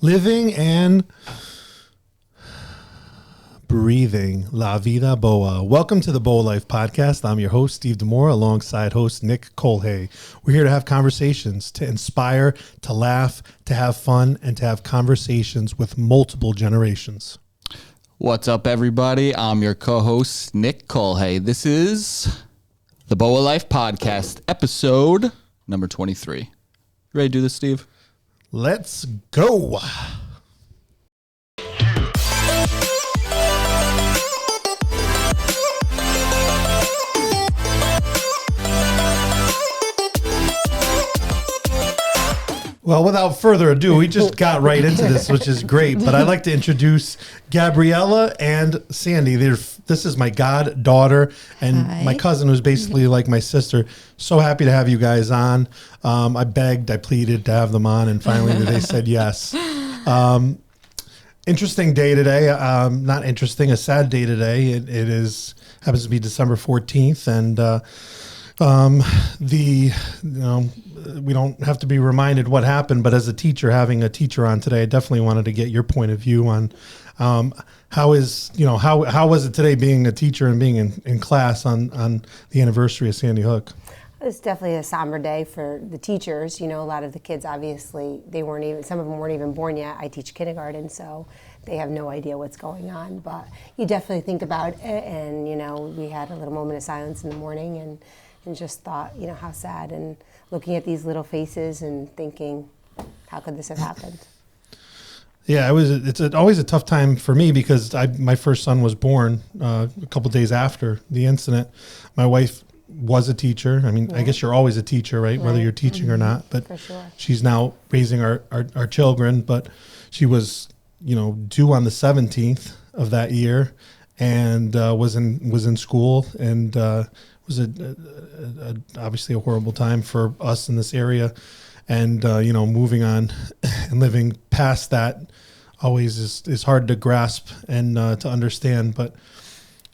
living and breathing La Vida Boa. Welcome to the Boa Life Podcast. I'm your host, Steve Demore, alongside host Nick Colhay. We're here to have conversations, to inspire, to laugh, to have fun, and to have conversations with multiple generations. What's up, everybody? I'm your co-host, Nick Colhay. This is the Boa Life Podcast, episode number 23. You ready to do this, Steve? Let's go. Well, without further ado, we just got right into this, which is great. But I'd like to introduce Gabriela and Sandy. This is my goddaughter and Hi. my cousin, who's basically like my sister. So happy to have you guys on. I begged, I pleaded to have them on, and finally they said yes. Interesting day today. Not interesting, a sad day today. It happens to be December 14th, and we don't have to be reminded what happened, but as a teacher, having a teacher on today, I definitely wanted to get your point of view on how was it today being a teacher and being in class on the anniversary of Sandy Hook? It was definitely a somber day for the teachers. You know, a lot of the kids, obviously, some of them weren't even born yet. I teach kindergarten, so they have no idea what's going on. But you definitely think about it, and, we had a little moment of silence in the morning and just thought, how sad, and looking at these little faces and thinking, how could this have happened? Yeah, it's always a tough time for me because my first son was born a couple days after the incident. My wife was a teacher. I mean, I guess you're always a teacher, right? Whether you're teaching or not. But For sure. She's now raising our children. But she was, due on the 17th of that year, and was in school, and was obviously a horrible time for us in this area. And, moving on and living past that always is hard to grasp and to understand. But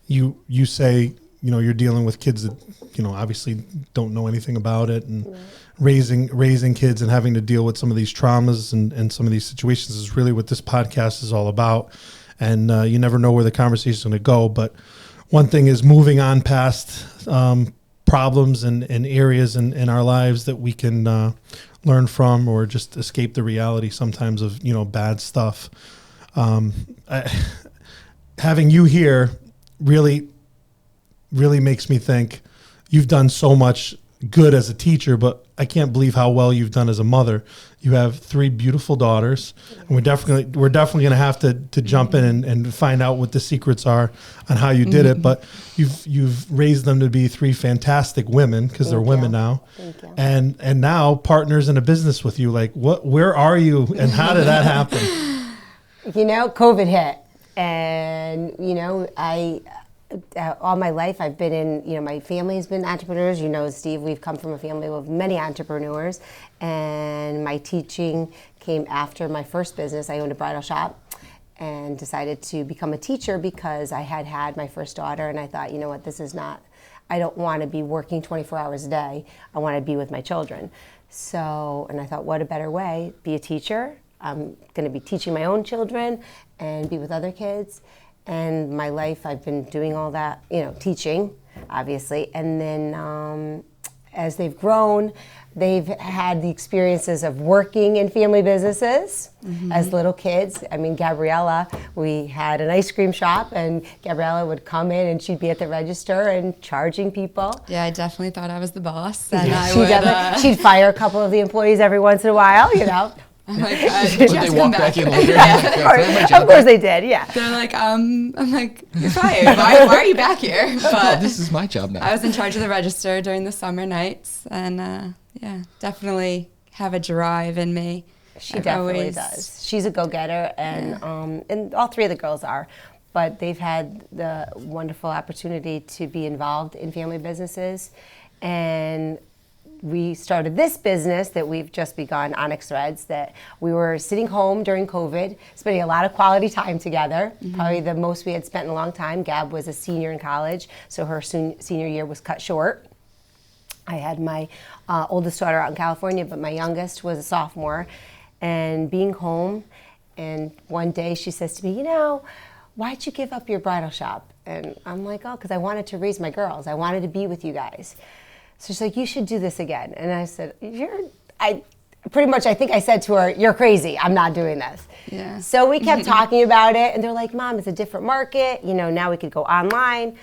you say, you're dealing with kids that, obviously don't know anything about it, and raising kids and having to deal with some of these traumas and some of these situations is really what this podcast is all about. And you never know where the conversation is going to go. But one thing is moving on past problems and areas in our lives that we can learn from, or just escape the reality sometimes of, bad stuff. Having you here really makes me think you've done so much good as a teacher, but I can't believe how well you've done as a mother. You have 3 beautiful daughters, and we're definitely going to have to jump in and find out what the secrets are on how you did it. But you've raised them to be 3 fantastic women, because they're women now. Thank you. And now partners in a business with you. Like, where are you, and how did that happen? COVID hit, and all my life I've been in, my family's been entrepreneurs. Steve, we've come from a family with many entrepreneurs, and my teaching came after my first business. I owned a bridal shop and decided to become a teacher because I had my first daughter, and I thought, I don't want to be working 24 hours a day. I want to be with my children. So, and I thought, what a better way, be a teacher. I'm going to be teaching my own children and be with other kids. And my life, I've been doing all that, teaching, obviously. And then as they've grown, they've had the experiences of working in family businesses as little kids. I mean, Gabriela, we had an ice cream shop, and Gabriela would come in and she'd be at the register and charging people. Yeah, I definitely thought I was the boss. And She'd fire a couple of the employees every once in a while, I'm like, Would they walk back in later? Of course they did, yeah. They're like, I'm like, you're fired. Why are you back here? But This is my job now. I was in charge of the register during the summer nights, and definitely have a drive in me. She definitely does. She's a go-getter, and all 3 of the girls are. But they've had the wonderful opportunity to be involved in family businesses, and we started this business that we've just begun, Onyx Threads, that we were sitting home during COVID, spending a lot of quality time together, probably the most we had spent in a long time. Gab was a senior in college, so her senior year was cut short. I had my oldest daughter out in California, but my youngest was a sophomore. And being home And one day she says to me, you know, why'd you give up your bridal shop? And I'm like, oh, because I wanted to raise my girls. I wanted to be with you guys. So she's like, you should do this again. And I said, I think I said to her, you're crazy. I'm not doing this. Yeah. So we kept talking about it, and they're like, Mom, it's a different market. You know, now we could go online.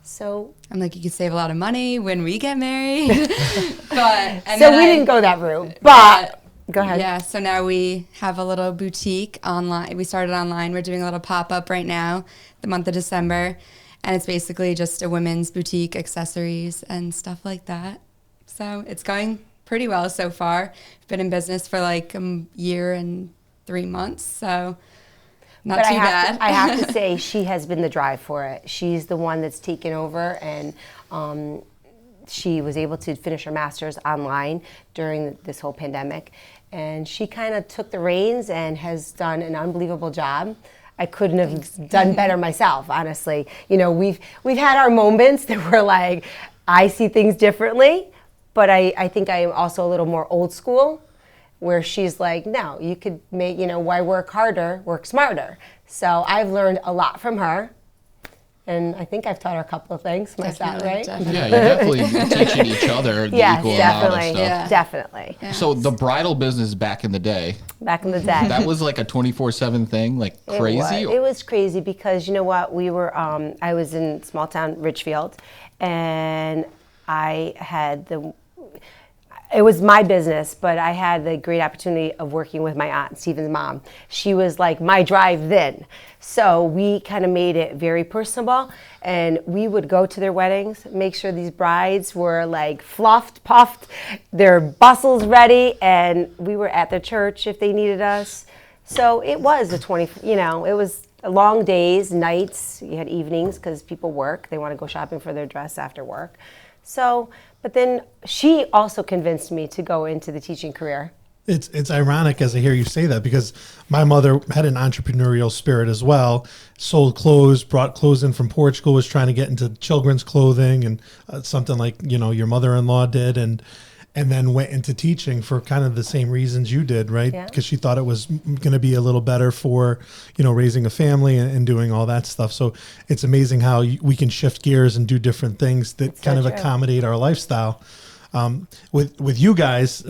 So I'm like, you could save a lot of money when we get married. We didn't go that route. But go ahead. Yeah, so now we have a little boutique online. We started online. We're doing a little pop-up right now, the month of December. And it's basically just a women's boutique, accessories, and stuff like that. So it's going pretty well so far. We've been in business for like a year and 3 months, so not too bad. I have to say, she has been the drive for it. She's the one that's taken over, and she was able to finish her master's online during this whole pandemic. And she kind of took the reins and has done an unbelievable job. I couldn't have done better myself, honestly. You know, we've had our moments that were like, I see things differently, but I think I am also a little more old school, where she's like, no, you could make, you know, why work harder, work smarter. So I've learned a lot from her. And I think I've taught her a couple of things myself, right? Definitely. Yeah, you're definitely teaching each other the equal amount of stuff. Yeah. Definitely. Yeah. So the bridal business back in the day, Back in the day. that was like a 24/7 thing, like crazy? It was crazy because, you know what, we were, I was in small town Richfield, and I had it was my business, but I had the great opportunity of working with my aunt, Stephen's mom. She was like my drive-in. So we kind of made it very personable, and we would go to their weddings, make sure these brides were like fluffed, puffed, their bustles ready, and we were at the church if they needed us. So it was it was long days, nights, you had evenings because people work. They want to go shopping for their dress after work. So, but then she also convinced me to go into the teaching career. It's ironic as I hear you say that, because my mother had an entrepreneurial spirit as well, sold clothes, brought clothes in from Portugal, was trying to get into children's clothing and something like, you know, your mother-in-law did, and then went into teaching for kind of the same reasons you did, right? Yeah. Because she thought it was going to be a little better for, you know, raising a family and doing all that stuff. So it's amazing how we can shift gears and do different things that That's kind so of true. accommodate our lifestyle. With you guys,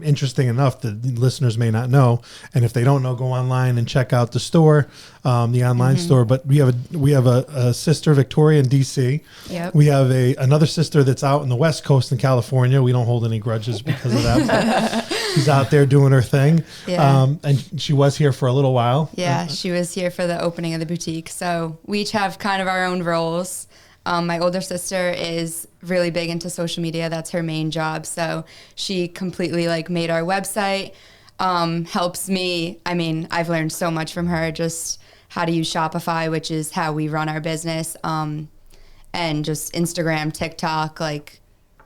interesting enough, the listeners may not know, and if they don't know, go online and check out the store, the online store. But we have a sister, Victoria, in DC. Yep. We have another sister that's out in the West Coast in California. We don't hold any grudges because of that. She's out there doing her thing. Yeah. And she was here for a little while. Yeah, she was here for the opening of the boutique. So we each have kind of our own roles. My older sister is really big into social media. That's her main job. So she completely like made our website, helps me. I mean, I've learned so much from her, just how to use Shopify, which is how we run our business. And just Instagram, TikTok, like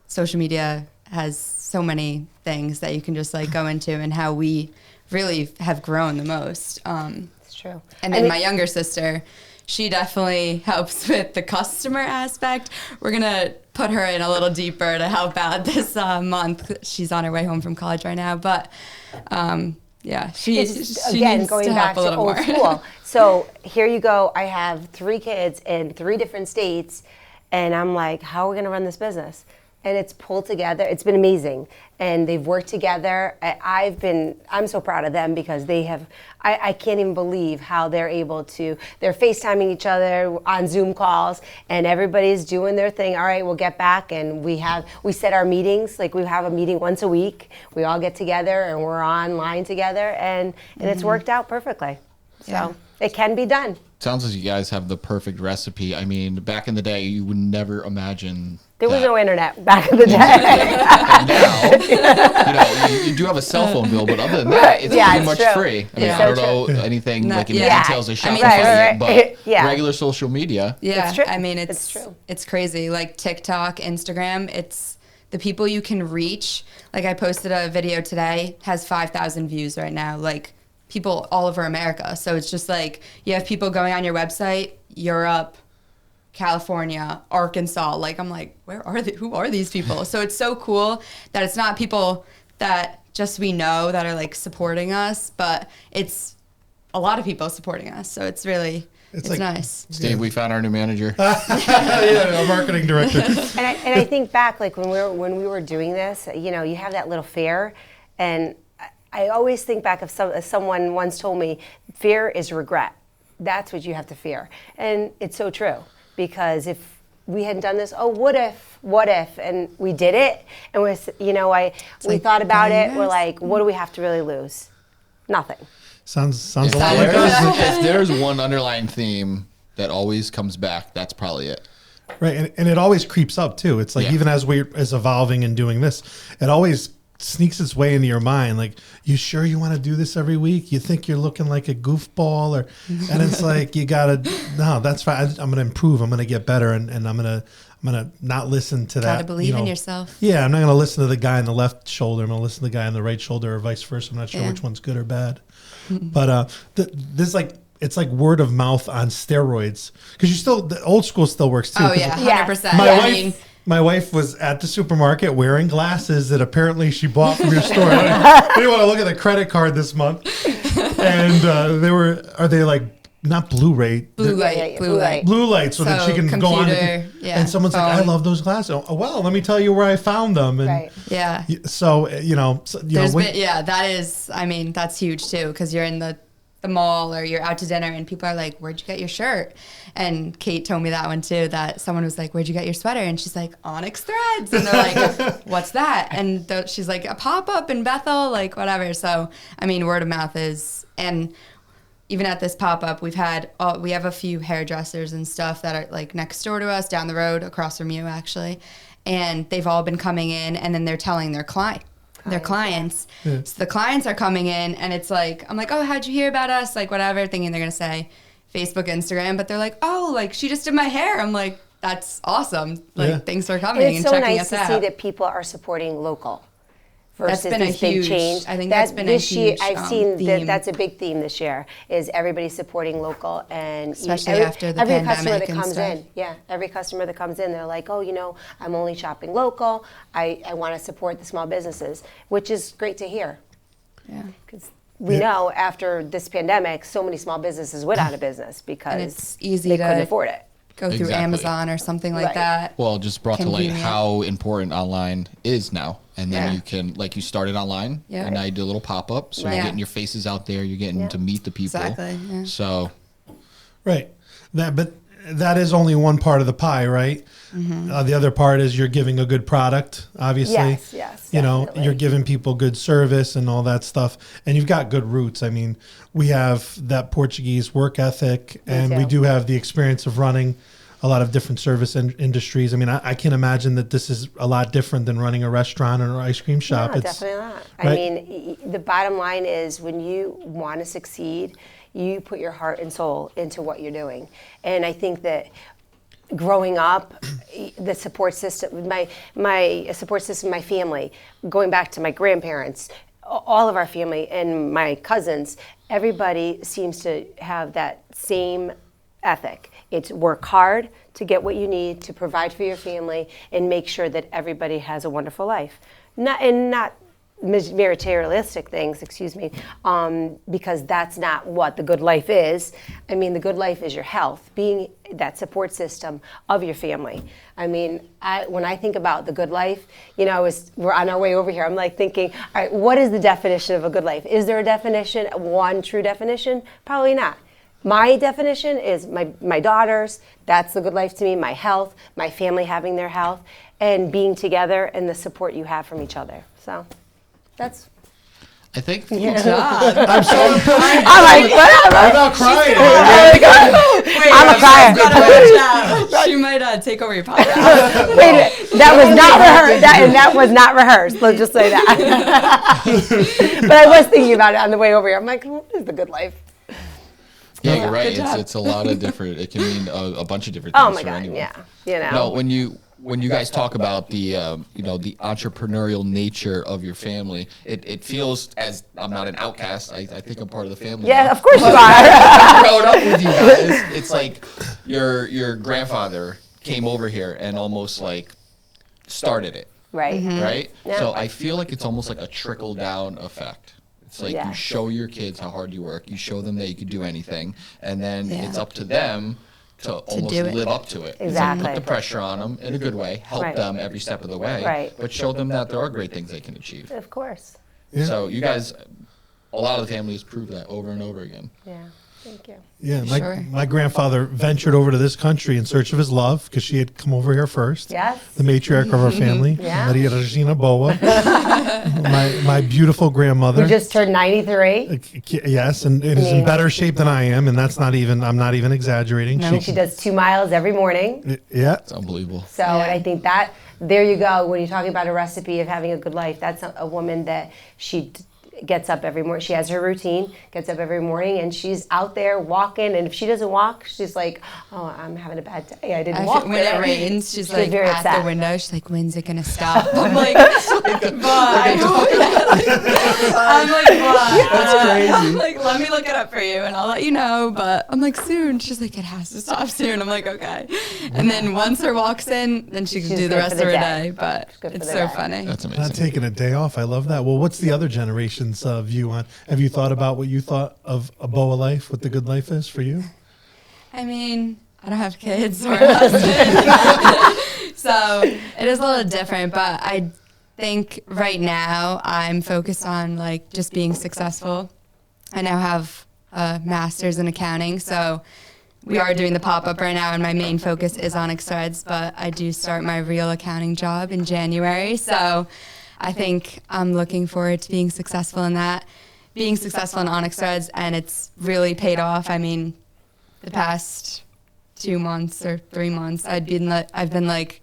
social media has so many things that you can just like go into, and how we really have grown the most. It's true. And then my younger sister, she definitely helps with the customer aspect. We're going to put her in a little deeper to help out this month. She's on her way home from college right now. But, yeah, she Again, needs going to back help a to little old more. school. So here you go. I have 3 kids in 3 different states, and I'm like, how are we going to run this business? And it's pulled together. It's been amazing. And they've worked together. I'm so proud of them, because I can't even believe how they're FaceTiming each other on Zoom calls, and everybody's doing their thing. All right, we'll get back. And we set our meetings, like we have a meeting once a week. We all get together and we're online together, and it's worked out perfectly. So it can be done. Sounds like you guys have the perfect recipe. I mean, back in the day, you would never imagine. There was that. no internet back in the day. And now, you do have a cell phone bill, but other than that, it's pretty much true. free. I mean, Yeah. I don't know anything No, like in yeah. the details of I mean, Shopify, right. but Yeah. regular social media. Yeah, It's true. I mean, It's true. It's crazy. Like TikTok, Instagram, it's the people you can reach. Like I posted a video today, has 5,000 views right now. Like people all over America. So it's just like you have people going on your website, Europe, California, Arkansas. Like I'm like, who are these people? So it's so cool that it's not people that just we know that are like supporting us, but it's a lot of people supporting us. So it's really, it's like- nice. Steve, we found our new manager. Yeah, our marketing director. And I think back, like when we were doing this, you know, you have that little fear, and I always think back of someone once told me, fear is regret. That's what you have to fear, and it's so true, because if we hadn't done this, oh, what if, and we did it, and we thought about it, we're like, what do we have to really lose? Nothing. Sounds a lot like us. If there's one underlying theme that always comes back, that's probably it. Right, and it always creeps up too. It's like even as as evolving and doing this, it always sneaks its way into your mind. Like, you sure you want to do this every week? You think you're looking like a goofball, and it's like no, that's fine. I'm gonna improve. I'm gonna get better, and I'm gonna not listen to that. Gotta believe in yourself. Yeah, I'm not gonna listen to the guy on the left shoulder. I'm gonna listen to the guy on the right shoulder, or vice versa. I'm not sure which one's good or bad. But this it's like word of mouth on steroids, because the old school still works too. Oh yeah, 100%. My wife was at the supermarket wearing glasses that apparently she bought from your store. I didn't want to look at the credit card this month, and are they like not Blu-ray? Blue light. Blue light, so that she can go on. And someone's like, I love those glasses. Oh, well, let me tell you where I found them. And Right. Yeah. So that is, I mean, that's huge too, because you're in the mall or you're out to dinner and people are like, where'd you get your shirt? And Kate told me that one too, that someone was like, where'd you get your sweater? And she's like, Onyx Threads. And they're like, what's that? And she's like, a pop-up in Bethel, like whatever. So, I mean, word of mouth is, and even at this pop-up, we have a few hairdressers and stuff that are like next door to us, down the road, across from you actually. And they've all been coming in, and then they're telling their clients. So the clients are coming in, and it's like, I'm like, oh, how'd you hear about us? Like whatever, thinking they're going to say Facebook, Instagram, but they're like, oh, like she just did my hair. I'm like, that's awesome. Like thanks for coming and it's checking so us nice out. to see that people are supporting local versus That's been a this big huge change. I think that's been a huge I've seen theme. that's a big theme this year, is everybody supporting local, and Especially after the every customer pandemic that and comes stuff. in, every customer that comes in, they're like, oh, I'm only shopping local. I want to support the small businesses, which is great to hear. Yeah. Because we know after this pandemic, so many small businesses went out of business because And it's easy they to couldn't afford it. go through Exactly. Amazon or something like Right. that. Well, just brought to light Convenient. how important online is now. And then Yeah. you can, like, you started online, Yeah. and now you do a little pop-up, so Right. you're getting your faces out there, you're getting to meet the people. Exactly, yeah. So, right. But that is only one part of the pie, right? The other part is you're giving a good product, obviously. Yes, You're definitely. giving people good service and all that stuff, and you've got good roots. I mean, we have that Portuguese work ethic, and we too. do have the experience of running a lot of different service industries. I mean, I can imagine that this is a lot different than running a restaurant or an ice cream shop. No, definitely not. I right? mean, the bottom line is, when you want to succeed, you put your heart and soul into what you're doing. And I think that growing up, the support system, my support system, my family, going back to my grandparents, all of our family and my cousins, everybody seems to have that same ethic. It's work hard to get what you need to provide for your family and make sure that everybody has a wonderful life. Not materialistic things, because that's not what the good life is. I mean, the good life is your health, being that support system of your family. I mean, when I think about the good life, we're on our way over here, I'm like thinking, all right, what is the definition of a good life? Is there a definition, one true definition? Probably not. My definition is my daughters, that's the good life to me, my health, my family having their health, and being together and the support you have from each other. So that's... I think I'm so impressed. I'm like, whatever. I'm not crying. Wait, I'm a crier. She might take over your podcast. Wait a minute. That was not rehearsed. That was not rehearsed. Let's just say that. But I was thinking about it on the way over here. I'm like, what is the good life? Yeah, you're right. Good job. It's a lot of different. It can mean a bunch of different things. Oh my for God, anyone. yeah. No, when you guys talk about the the entrepreneurial nature of your family, it feels, as I'm not an outcast. I think I'm part of the family. Yeah, now. of course you are. Growing up with you guys, it's like your grandfather came over here and almost like started it, Right. right? Yeah. So I feel like it's almost like a trickle down effect. It's like Yeah. you show your kids how hard you work. You show them that you could do anything, and then it's up to them to almost do it. live up to it. It's like Exactly. put the pressure on them in a good way, help Right. them every step of the way, Right. but show them that there are great things they can achieve. Of course. Yeah. So you guys, a lot of the families prove that over and over again. Yeah. Thank you. Yeah, Sure. my grandfather ventured over to this country in search of his love because she had come over here first. Yes. The matriarch of our family, Yeah. Maria Regina Boa, my beautiful grandmother. You just turned 93. Yes, and it is in better shape than I am, and that's not even. I'm not even exaggerating. And she does 2 miles every morning. Yeah, It's unbelievable. So, and I think that, there you go. When you're talking about a recipe of having a good life, that's a woman that gets up every morning. She has her routine, gets up every morning, and she's out there walking. And if she doesn't walk, she's like, "Oh, I'm having a bad day. I didn't walk When today." it rains, she's She's like very at upset. the window. She's like, "When's it gonna stop?" I'm like, "Bye." I'm like, "Bye." That's crazy. I'm like, "Let me look it up for you, and I'll let you know." But I'm like, "Soon." She's like, "It has to stop soon." I'm like, "Okay." And then once her walk's in, then she can She's do the good rest for of the her day. day. But good for it's the so day. funny. That's not amazing. taking a day off. I love that. Well, what's the other generation's view on? Have you thought about what you thought of a BOA life? What the good life is for you? I mean, I don't have kids or a husband, so it is a little different. But I think right now I'm focused on like just being successful. I now have a master's in accounting, so we are doing the pop-up right now, and my main focus is Onyx Threads. But I do start my real accounting job in January, so I think I'm looking forward to being successful in that. Being successful in Onyx Threads, and it's really paid off. I mean, the past 2 months or 3 months, I've been like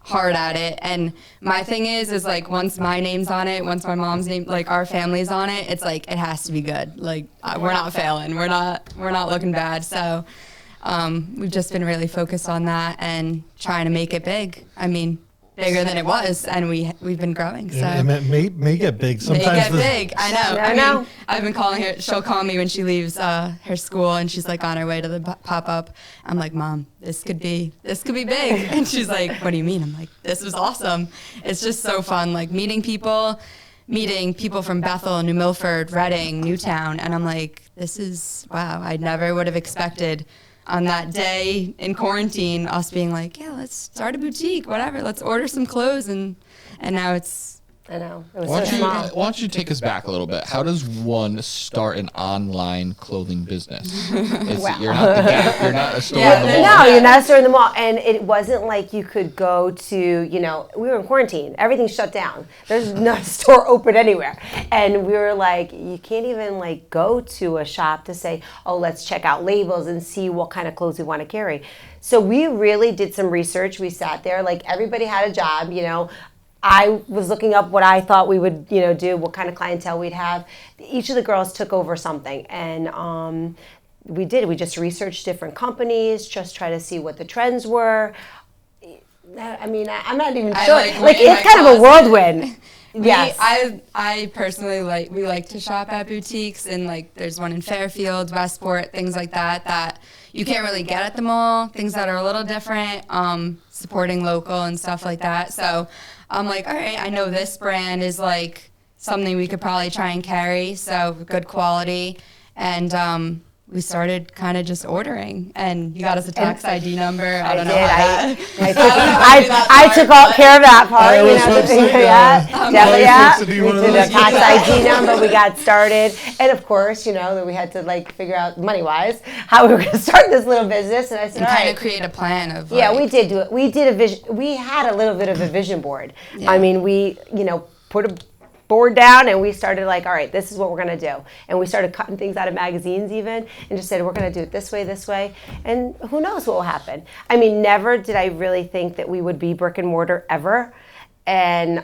hard at it. And my thing is like once my name's on it, once my mom's name, like our family's on it, it's like it has to be good. Like we're not failing, we're not looking bad. So we've just been really focused on that and trying to make it big. I mean, bigger than it was, and we've been growing. So. It may get big. Sometimes They get big. I know. I know. I've been calling her. She'll call me when she leaves her school, and she's like on her way to the pop up. I'm like, "Mom, this could be big." And she's like, "What do you mean?" I'm like, "This is awesome. It's just so fun. Like meeting people from Bethel, New Milford, Reading, Newtown, and I'm like, this is wow. I never would have expected." On that day in quarantine, us being like, "Yeah, let's start a boutique, whatever. Let's order some clothes," and now it's. I know. It was Why so don't, small. why don't you take us back a little bit? How does one start an online clothing business? You're not the Gap. You're not a store Yeah, in the there's mall. No, you're not storing them all. And it wasn't like you could go to, we were in quarantine. Everything's shut down. There's not a store open anywhere. And we were like, you can't even like go to a shop to say, "Oh, let's check out labels and see what kind of clothes we want to carry." So we really did some research. We sat there, like everybody had a job, I was looking up what I thought we would, do, what kind of clientele we'd have. Each of the girls took over something, and we did. We just researched different companies, just try to see what the trends were. I mean, I'm not even I sure. like It's my kind of a closet. whirlwind. Yes. I personally we like to shop at boutiques, and like there's one in Fairfield, Westport, things like that you can't really get at the mall. Things that are a little different, supporting local and stuff like that. So I'm like, all right, I know this brand is like something we could probably try and carry, so good quality, and we started kind of just ordering, and you got us a tax ID number. I don't know how that. I took all care of that part. I always hope so, yeah. Definitely, I used to do We one of did a those. tax ID number. We got started, and of course, that we had to like figure out money-wise how we were going to start this little business. And I said, And all kind right. of create a plan of Yeah, like, we did do it. We did a vision. We had a little bit of a vision board. I mean, we, put a board down and we started like, all right, this is what we're going to do. And we started cutting things out of magazines even and just said, we're going to do it this way. And who knows what will happen. I mean, never did I really think that we would be brick and mortar ever. And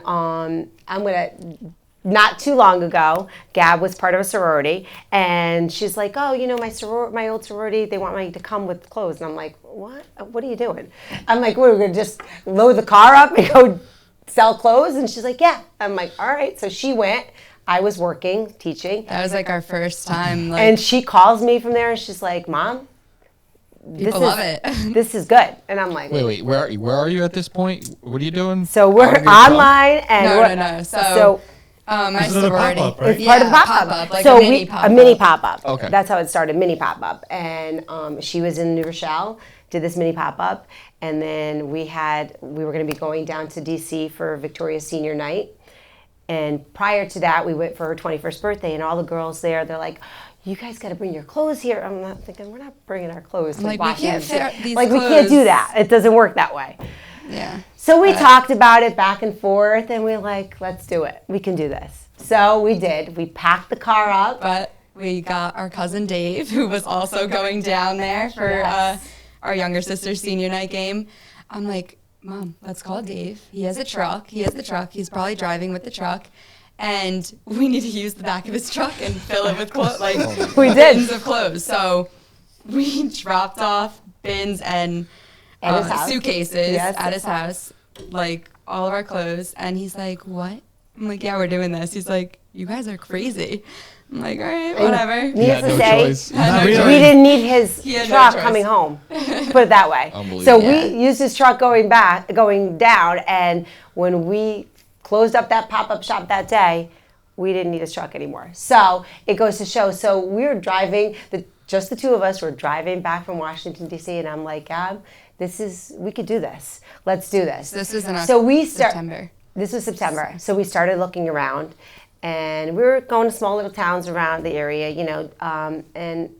not too long ago, Gab was part of a sorority, and she's like, "Oh, my old sorority, they want me to come with clothes." And I'm like, "What? What are you doing?" I'm like, "We're going to just load the car up and go sell clothes?" And she's like, "Yeah." I'm like, "All right." So she went. I was working, teaching. that was like our first time. Like, And she calls me from there, and she's like, "Mom, people love it. this is good." And I'm like, Wait, where are you at this point? What are you doing? So we're Out of your shop? online, and No. so My Is it a sorority. pop-up, right? It's part of the pop-up. pop-up, like so a mini pop-up. a mini pop-up. Okay. That's how it started, mini pop-up. And she was in New Rochelle, did this mini pop-up. And then we were going to be going down to DC for Victoria's senior night. And prior to that, we went for her 21st birthday, and all the girls there, they're like, you guys got to bring your clothes here. I'm not thinking, we're not bringing our clothes to like, we can't Washington. fit these Like, we can't do clothes. that. It doesn't work that way. Yeah. So we talked about it back and forth, and we're like, let's do it. We can do this. So we did. We packed the car up. But we got our cousin Dave, who was also going down there for Yes. our younger sister's senior night game. I'm like, Mom, let's call Dave. He has a truck. He has the truck. He's probably driving with the truck. And we need to use the back of his truck and fill it with clothes, like We did. bins of clothes. So we dropped off bins and At his house. suitcases Yes. at his house, like all of our clothes. And he's like, what? I'm like, yeah, we're doing this. He's like, you guys are crazy. I'm like, all right, whatever. Needless no to say, choice. Not we really. didn't need his He had no truck choice. coming home. Put it that way. Unbelievable. So Yeah. we used his truck going down, and when we closed up that pop-up shop that day, we didn't need his truck anymore. So it goes to show. So we were driving, just the two of us were driving back from Washington, D.C., and I'm like, Gab, we could do this. Let's do this. This was in September. September. This was September. So we started looking around, and we were going to small little towns around the area, and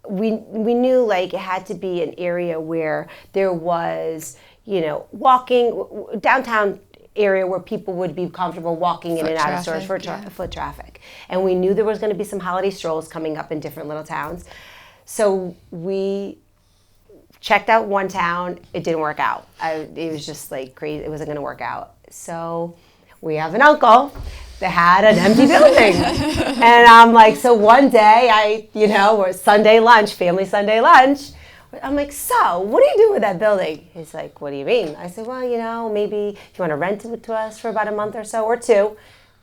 we knew like it had to be an area where there was, walking downtown area where people would be comfortable walking in Foot and out of stores for traffic, yeah. foot traffic. And we knew there was going to be some holiday strolls coming up in different little towns. So we checked out one town. It didn't work out. It was just like crazy. It wasn't going to work out. So we have an uncle that had an empty building. And I'm like, so one day we're Sunday lunch, family Sunday lunch. I'm like, so what do you do with that building? He's like, what do you mean? I said, well, maybe if you want to rent it to us for about a month or so or two.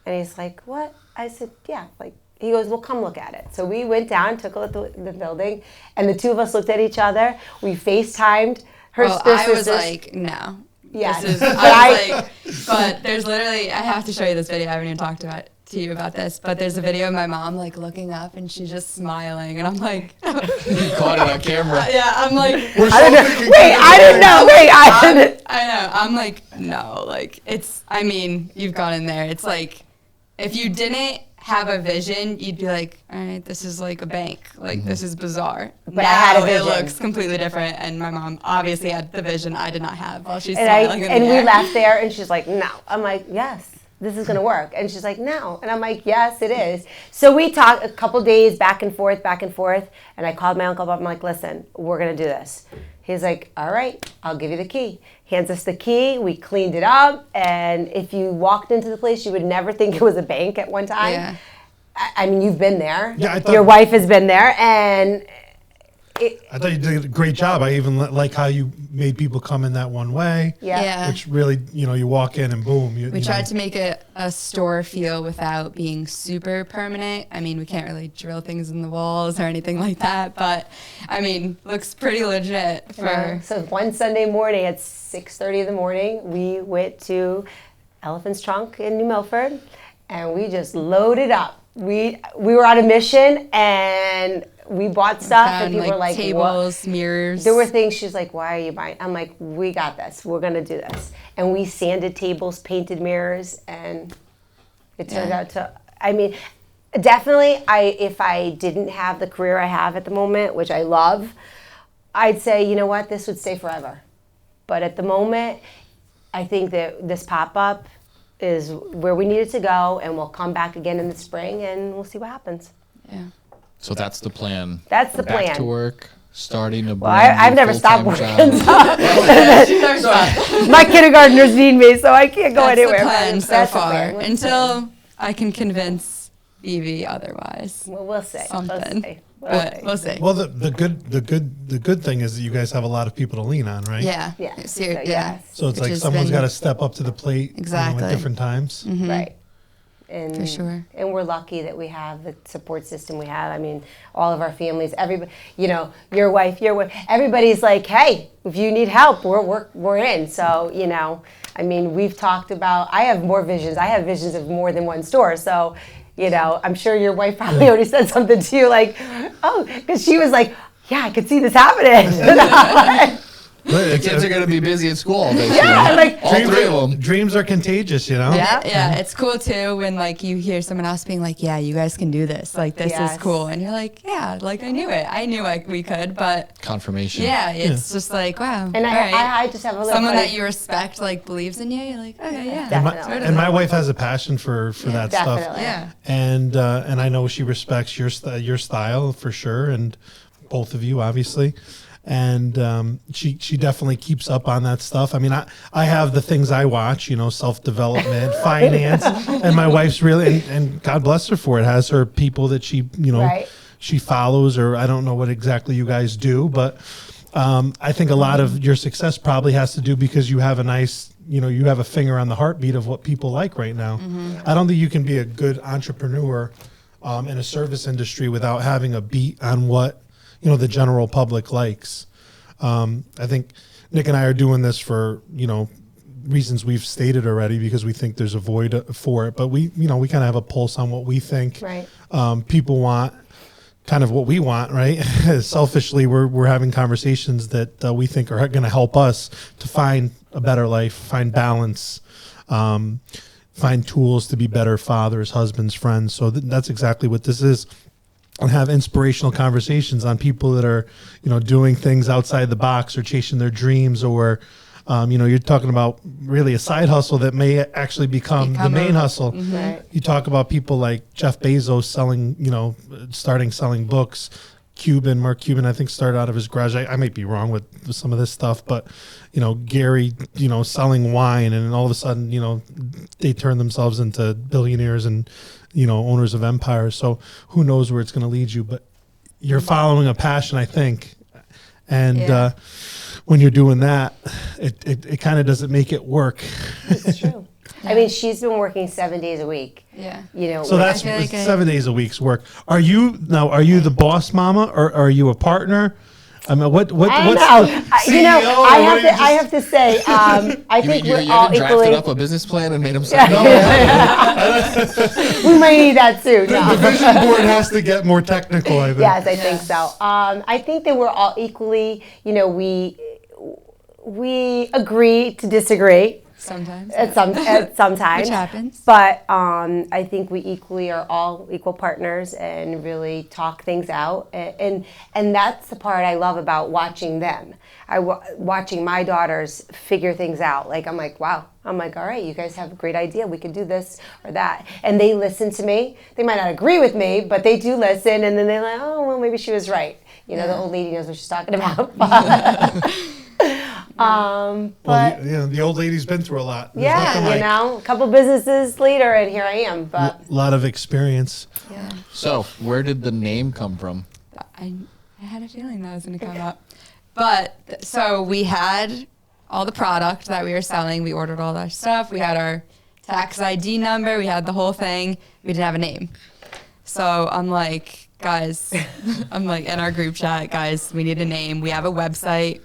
And he's like, what? I said, yeah. He goes, well, come look at it. So we went down, took a look at the building, and the two of us looked at each other. We FaceTimed their I was sisters. like, no. Yeah. This is, I was like, but there's literally, I have to show you this video. I haven't even talked to you about this, but there's a video of my mom like looking up and she's just smiling, and I'm like, You caught it on camera. yeah, I'm like, I didn't know. I know. I'm like, no, like you've gone in there. It's like, if you didn't have a vision, you'd be like, all right, this is like a bank. Like, this is bizarre. But I had a Now vision. It looks completely different, and my mom obviously had the vision I did not have while she's And smiling in the we air. left there, and she's like, no. I'm like, yes, this is gonna work. And she's like, no. And I'm like, yes, it is. So we talked a couple days back and forth, and I called my uncle up. I'm like, listen, we're gonna do this. He's like, all right, I'll give you the key. Hands us the key. We cleaned it up, and if you walked into the place, you would never think it was a bank at one time. Yeah. I mean, you've been there. Yeah, I thought- your wife has been there, and I thought you did a great job. I even like how you made people come in that one way. Yeah. Which really, you walk in and boom. We tried to make it a store feel without being super permanent. I mean, we can't really drill things in the walls or anything like that, but I mean, looks pretty legit for. So one Sunday morning at 6:30 in the morning, we went to Elephant's Trunk in New Milford, and we just loaded up. We were on a mission, and we bought stuff, and people were like, tables, what? mirrors. There were things, she's like, why are you buying? I'm like, we got this. We're going to do this. And we sanded tables, painted mirrors, and it turned out to, I mean, definitely, if I didn't have the career I have at the moment, which I love, I'd say, you know what, this would stay forever. But at the moment, I think that this pop-up is where we needed to go, and we'll come back again in the spring, and we'll see what happens. Yeah. So that's the plan. That's the Back plan. to work, starting a Well, I've never stopped working. Job. My kindergartners need me, so I can't go That's anywhere. the plan so That's the far. plan. Until I can convince Evie otherwise. Well, we'll see. Something. We'll But see. we'll see. Well, the good thing is that you guys have a lot of people to lean on, right? Yeah. Yeah. Yeah. yes. So it's Which like has someone's been- got to step up to the plate Exactly. at different times. Right. And, For sure. And we're lucky that we have the support system we have. I mean, all of our families, everybody, your wife, everybody's like, hey, if you need help, we're in. So, I mean, we've talked about, I have more visions. I have visions of more than one store. So, I'm sure your wife probably already said something to you like, oh, because she was like, yeah, I could see this happening. The kids are going to be busy at school all day. Yeah, like all three of them. Dreams are contagious, Yeah, it's cool too when like you hear someone else being like, yeah, you guys can do this. Like this is cool. And you're like, yeah, like I knew it. I knew we could, but confirmation. Yeah, it's just like, wow. And I just have a little someone that you respect like believes in you. You're like, okay, yeah. Definitely. And my wife has a passion for that stuff. Yeah. And I know she respects your style for sure, and both of you obviously. And she definitely keeps up on that stuff. I mean, I have the things I watch, self-development, finance, and my wife's really, and God bless her for it, has her people that she, she follows, or I don't know what exactly you guys do, but I think a lot of your success probably has to do because you have a nice, you have a finger on the heartbeat of what people like right now. Mm-hmm. I don't think you can be a good entrepreneur in a service industry without having a beat on what the general public likes. I think Nick and I are doing this for, reasons we've stated already because we think there's a void for it. But we kind of have a pulse on what we think people want, kind of what we want, right? Selfishly, we're having conversations that we think are going to help us to find a better life, find balance, find tools to be better fathers, husbands, friends. So that's exactly what this is. And have inspirational conversations on people that are, doing things outside the box or chasing their dreams, or, you're talking about really a side hustle that may actually become the main hustle. Mm-hmm. Right. You talk about people like Jeff Bezos starting selling books. Mark Cuban, I think, started out of his garage. I might be wrong with some of this stuff, but, Gary, selling wine, and all of a sudden, they turn themselves into billionaires and, owners of empires. So who knows where it's going to lead you, but you're following a passion, I think. And when you're doing that, it kind of doesn't make it work. It's true. I mean, she's been working 7 days a week. Yeah. So that's like 7 days a week's work. Are you the boss mama, or are you a partner? I mean, what's I have to say, I think we're all equally. Drafted up a business plan and made them sign. We might need that soon. The vision board has to get more technical, I think. Yes, I think so. I think that we're all equally, we agree to disagree. Sometimes. Sometimes. Which happens. But I think we equally are all equal partners and really talk things out. And that's the part I love about watching them. Watching my daughters figure things out. Like, I'm like, wow. I'm like, all right, you guys have a great idea. We could do this or that. And they listen to me. They might not agree with me, but they do listen. And then they're like, oh, well, maybe she was right. The old lady knows what she's talking about. But the old lady's been through a lot. There's a couple businesses later, and here I am. But a lot of experience. Yeah. So, where did the name come from? I had a feeling that was going to come up. But so we had all the product that we were selling. We ordered all that stuff. We had our tax ID number. We had the whole thing. We didn't have a name. So I'm like, guys, in our group chat, guys, we need a name. We have a website.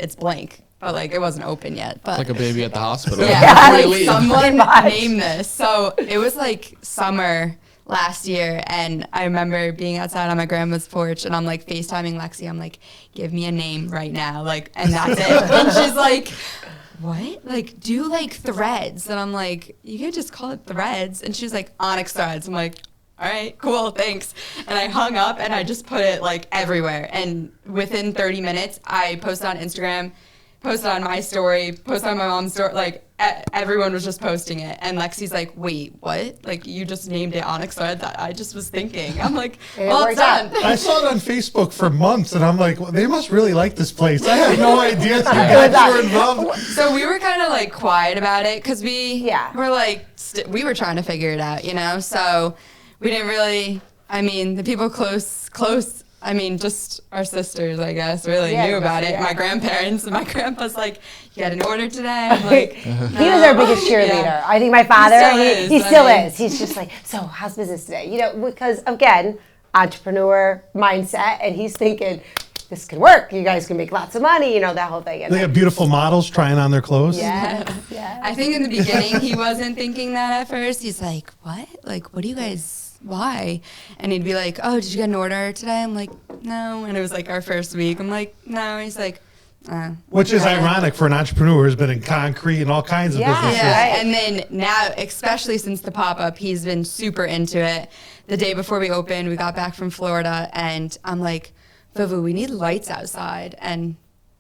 It's blank. But it wasn't open yet. But it's like a baby at the hospital. Yeah, someone name this. So it was summer last year, and I remember being outside on my grandma's porch, and I'm FaceTiming Lexi. I'm like, give me a name right now, and that's it. And she's like, what? Do threads? And I'm like, you could just call it Threads. And she's like, Onyx Threads. I'm like, all right, cool, thanks. And I hung up, and I just put it everywhere. And within 30 minutes, I posted on Instagram, posted on my story, posted on my mom's story. Everyone was just posting it. And Lexi's like, wait, what? You just named it Onyx Threads? I just was thinking. I'm like, well, it's done. I saw it on Facebook for months, and I'm like, well, they must really like this place. I had no idea you were involved. So we were kind of quiet about it because we were we were trying to figure it out, So we didn't really, the people close I mean, just our sisters, I guess, really knew about it. My grandparents, and my grandpa's like, you got an order today? I'm like, no. He was our biggest cheerleader. Yeah. I think my father, he still is. He's just like, so how's business today? You know, because again, entrepreneur mindset, and he's thinking, this can work. You guys can make lots of money, you know, that whole thing. And they got beautiful models trying on their clothes. Yeah. I think in the beginning, he wasn't thinking that at first. He's like, what? Like, what do you guys, why? And he'd be like, oh, did you get an order today? I'm like, no. And it was like our first week. I'm like, no. He's like, which is ironic for an entrepreneur who's been in concrete and all kinds of businesses. Yeah, and then now, especially since the pop-up, he's been super into it. The day before we opened, we got back from Florida, and I'm like, Vuvu, we need lights outside. And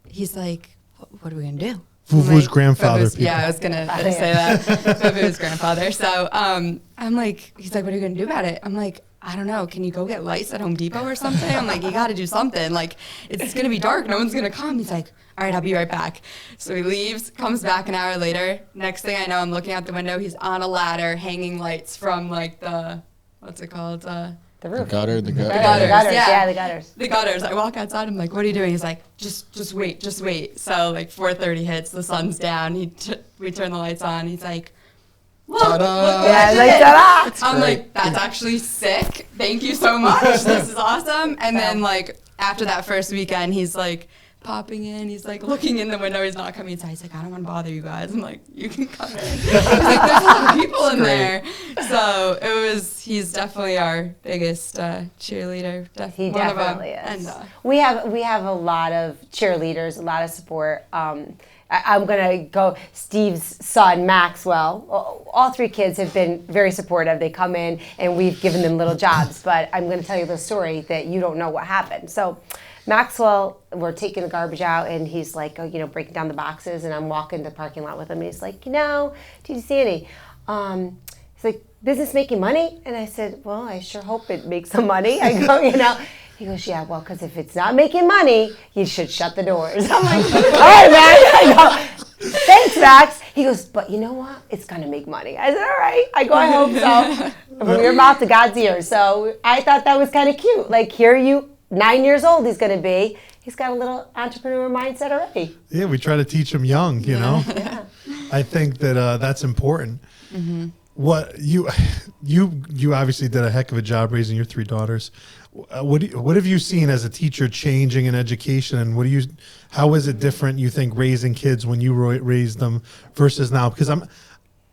he's like, what are we going to do? Vuvu's grandfather. Yeah, I was going to say that. Vuvu's grandfather. So I'm like, he's like, what are you going to do about it? I'm like, I don't know. Can you go get lights at Home Depot or something? I'm like, you got to do something. Like, it's going to be dark. No one's going to come. He's like, all right, I'll be right back. So he leaves, comes back an hour later. Next thing I know, I'm looking out the window. He's on a ladder hanging lights from, like, the, what's it called? The roof. The gutters. The gutters. The gutters. I walk outside. I'm like, what are you doing? He's like, just wait. So, like, 4:30 hits. The sun's down. We turn the lights on. He's like, look, Yeah, like, ta-da! I'm like, that's actually sick. Thank you so much. This is awesome. And then, like, after that first weekend, he's like popping in. He's like looking in the window. He's not coming inside. He's like, I don't want to bother you guys. I'm like, you can come in. He's like, there's a lot of people in there. So he's definitely our biggest cheerleader. He definitely is. And we have a lot of cheerleaders, a lot of support. I'm going to go, Steve's son, Maxwell. All three kids have been very supportive. They come in and we've given them little jobs. But I'm going to tell you the story that you don't know what happened. So Maxwell, we're taking the garbage out and he's like, breaking down the boxes. And I'm walking the parking lot with him. And he's like, did you see any? He's like, business making money? And I said, well, I sure hope it makes some money. I go, He goes, yeah, well, because if it's not making money, you should shut the doors. I'm like, all right, man. I go, thanks, Max. He goes, but you know what? It's going to make money. I said, all right. I go, I hope so. From your mouth to God's ears. So I thought that was kind of cute. Like, here 9 years old he's going to be. He's got a little entrepreneur mindset already. Yeah, we try to teach him young, Yeah. I think that that's important. Mm-hmm. What you obviously did a heck of a job raising your three daughters. What have you seen as a teacher changing in education, and how is it different, you think, raising kids when you raised them versus now? Because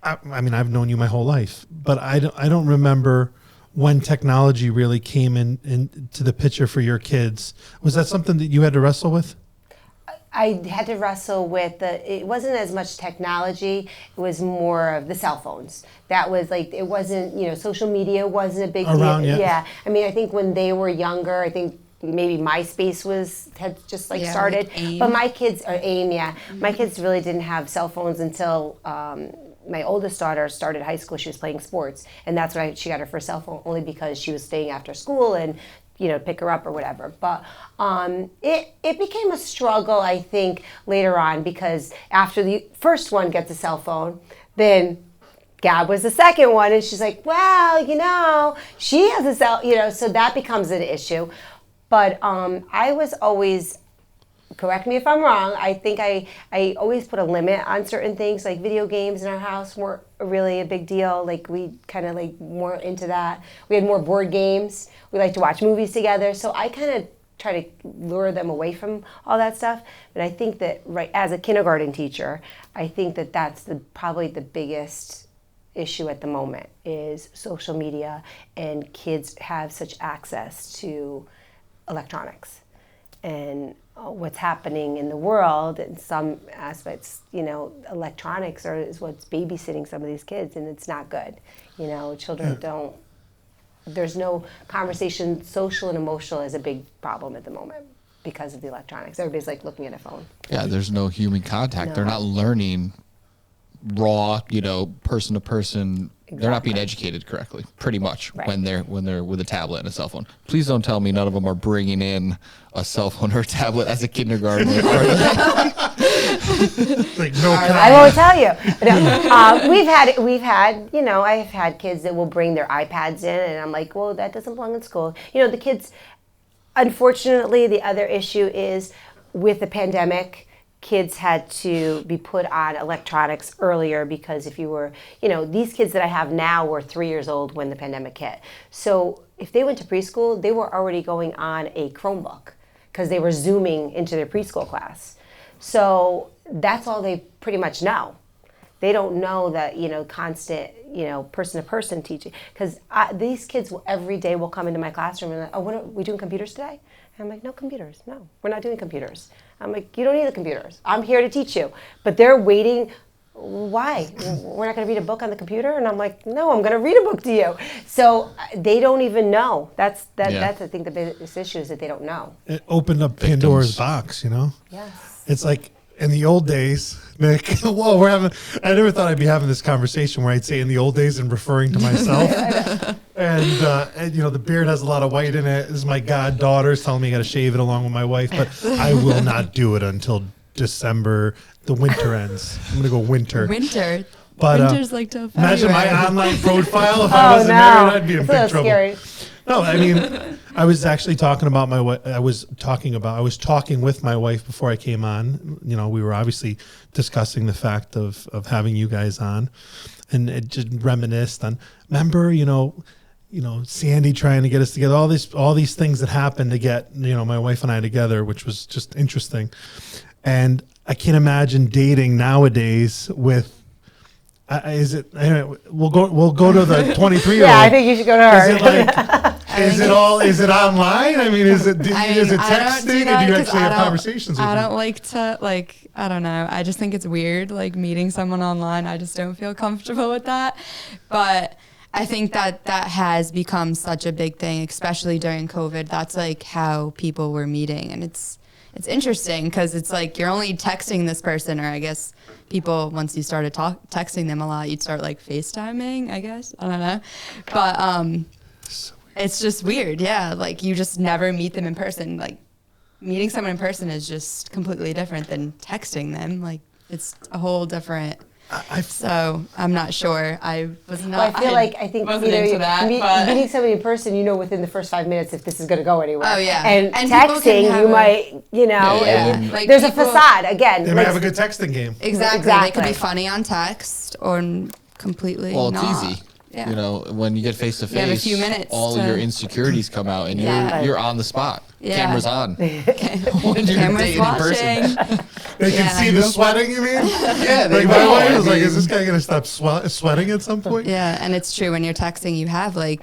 I mean I've known you my whole life, but I don't remember when technology really came into the picture for your kids. Was that something that you had to wrestle with? I had to wrestle with it wasn't as much technology, it was more of the cell phones. That was like, it wasn't, social media wasn't a big deal. Yet. Yeah. I mean, I think when they were younger, I think maybe MySpace had just started. Like AIM. But my kids, or AIM, yeah. My kids really didn't have cell phones until my oldest daughter started high school. She was playing sports. And that's why she got her first cell phone, only because she was staying after school and pick her up or whatever. But it became a struggle, I think, later on, because after the first one gets a cell phone, then Gab was the second one, and she's like, well, she has a cell, so that becomes an issue. But I was always, correct me if I'm wrong, I think I always put a limit on certain things, like video games in our house weren't really a big deal. Like, we kind of more into that. We had more board games. We like to watch movies together. So I kind of try to lure them away from all that stuff. But I think that, as a kindergarten teacher, I think that that's probably the biggest issue at the moment is social media, and kids have such access to electronics. And what's happening in the world, in some aspects, electronics is what's babysitting some of these kids, and it's not good. Children don't, there's no conversation. Social and emotional is a big problem at the moment because of the electronics. Everybody's looking at a phone. Yeah, there's no human contact. No. They're not learning raw, person to person. They're not being educated correctly, pretty much, Right. when they're with a tablet and a cell phone. Please don't tell me none of them are bringing in a cell phone or a tablet as a kindergartner. I won't tell you. No, we've had, I've had kids that will bring their iPads in, and I'm like, well, that doesn't belong in school. The kids, Unfortunately, the other issue is with the pandemic, kids had to be put on electronics earlier because if you were, these kids that I have now were 3 years old when the pandemic hit. So if they went to preschool, they were already going on a Chromebook because they were Zooming into their preschool class. So that's all they pretty much know. They don't know that, constant, person-to-person teaching. Because these kids every day will come into my classroom and like, oh, what are we doing computers today? And I'm like, no computers. No, we're not doing computers. I'm like, you don't need the computers. I'm here to teach you. But they're waiting. Why? We're not going to read a book on the computer? And I'm like, no, I'm going to read a book to you. So they don't even know. That's I think, the biggest issue is that they don't know. It opened up Pandora's box, Yes. It's like in the old days, Nick, whoa, I never thought I'd be having this conversation where I'd say in the old days and referring to myself. and the beard has a lot of white in it. This is my goddaughter's telling me I got to shave it along with my wife, but I will not do it until December. The winter ends. I'm going to go winter. Winter. But Winter's like till imagine February. my online profile. If I wasn't married, I'd be in It's big a little trouble. scary. No, I mean, I was actually talking about my wife. I was talking with my wife before I came on. We were obviously discussing the fact of having you guys on, and it just reminisced on. Remember, Sandy trying to get us together. All these things that happened to get my wife and I together, which was just interesting. And I can't imagine dating nowadays with. We'll go to the 23-year-old. Yeah, I think you should go to her. Is it is it online? I mean, is it texting? Or do you actually have conversations with I don't like to, I don't know. I just think it's weird, meeting someone online. I just don't feel comfortable with that. But I think that has become such a big thing, especially during COVID. That's how people were meeting. And it's interesting because it's you're only texting this person, or I guess people, once you started texting them a lot, you'd start FaceTiming, I guess. I don't know. But it's just weird. Yeah. You just never meet them in person. Meeting someone in person is just completely different than texting them. It's a whole different. So I'm not sure. I was not. Well, I think wasn't into that. Meeting somebody in person, within the first 5 minutes if this is going to go anywhere. Oh yeah. And texting, you might, there's a facade again. They might have a good texting game. Exactly. They could be funny on text or completely. Well, not. it's easy. Yeah. When you get face to face, have a few minutes all your insecurities come out, and you're on the spot. Yeah. Camera's on. When you're Camera's dating in person. watching. They can see the sweating, you mean? Yeah, they my will. wife was is this guy going to stop sweating at some point? Yeah, and it's true. When you're texting, you have a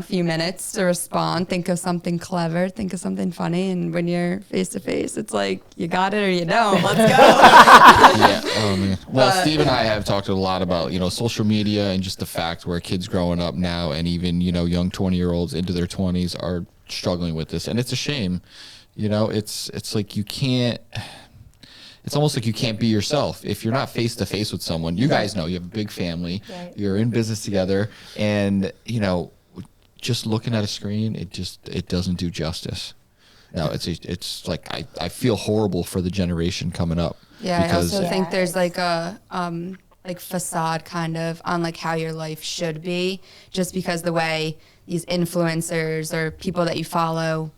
few minutes to respond, think of something clever, think of something funny, and when you're face to face, it's you got it or you don't. Let's go. Yeah. Oh man. Well, Steve and I have talked a lot about social media and just the fact where kids growing up now, and even young 20-year-olds into their 20s are struggling with this, and it's a shame. It's you can't. It's almost like you can't be yourself if you're not face to face with someone. You guys know you have a big family. Right. You're in business together, and just looking at a screen, it doesn't do justice. No, it's I feel horrible for the generation coming up. Yeah, I also think there's a facade kind of on how your life should be, just because the way these influencers or people that you follow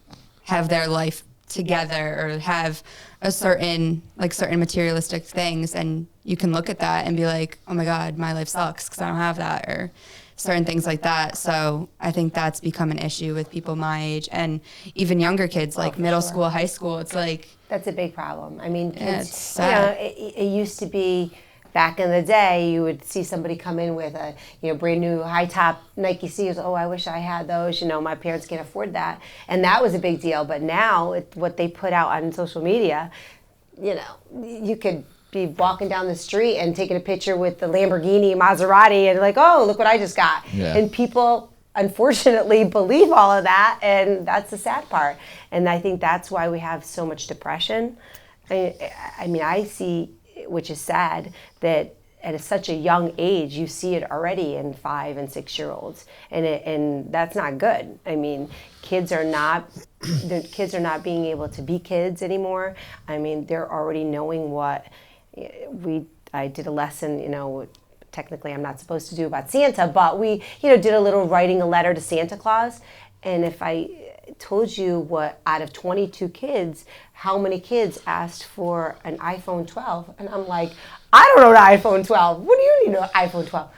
have their life together or have a certain materialistic things, and you can look at that and be like, oh my God, my life sucks because I don't have that, or certain things like that. So I think that's become an issue with people my age and even younger kids, middle school, high school. It's that's a big problem. I mean, kids, it's sad. It used to be back in the day, you would see somebody come in with a brand new high top Nike C's. Oh, I wish I had those. My parents can't afford that, and that was a big deal. But now, what they put out on social media, you could be walking down the street and taking a picture with the Lamborghini, Maserati, and oh, look what I just got. Yeah. And people, unfortunately, believe all of that, and that's the sad part. And I think that's why we have so much depression. I mean, I see, which is sad, that at such a young age, you see it already in 5 and 6 year olds, and that's not good. I mean, kids are not being able to be kids anymore. I mean, they're already knowing what I did a lesson, technically I'm not supposed to do about Santa, but we, did a little writing a letter to Santa Claus, and if I told you what out of 22 kids, how many kids asked for an iPhone 12, and I'm like, I don't know an iPhone 12. What do you need an iPhone 12?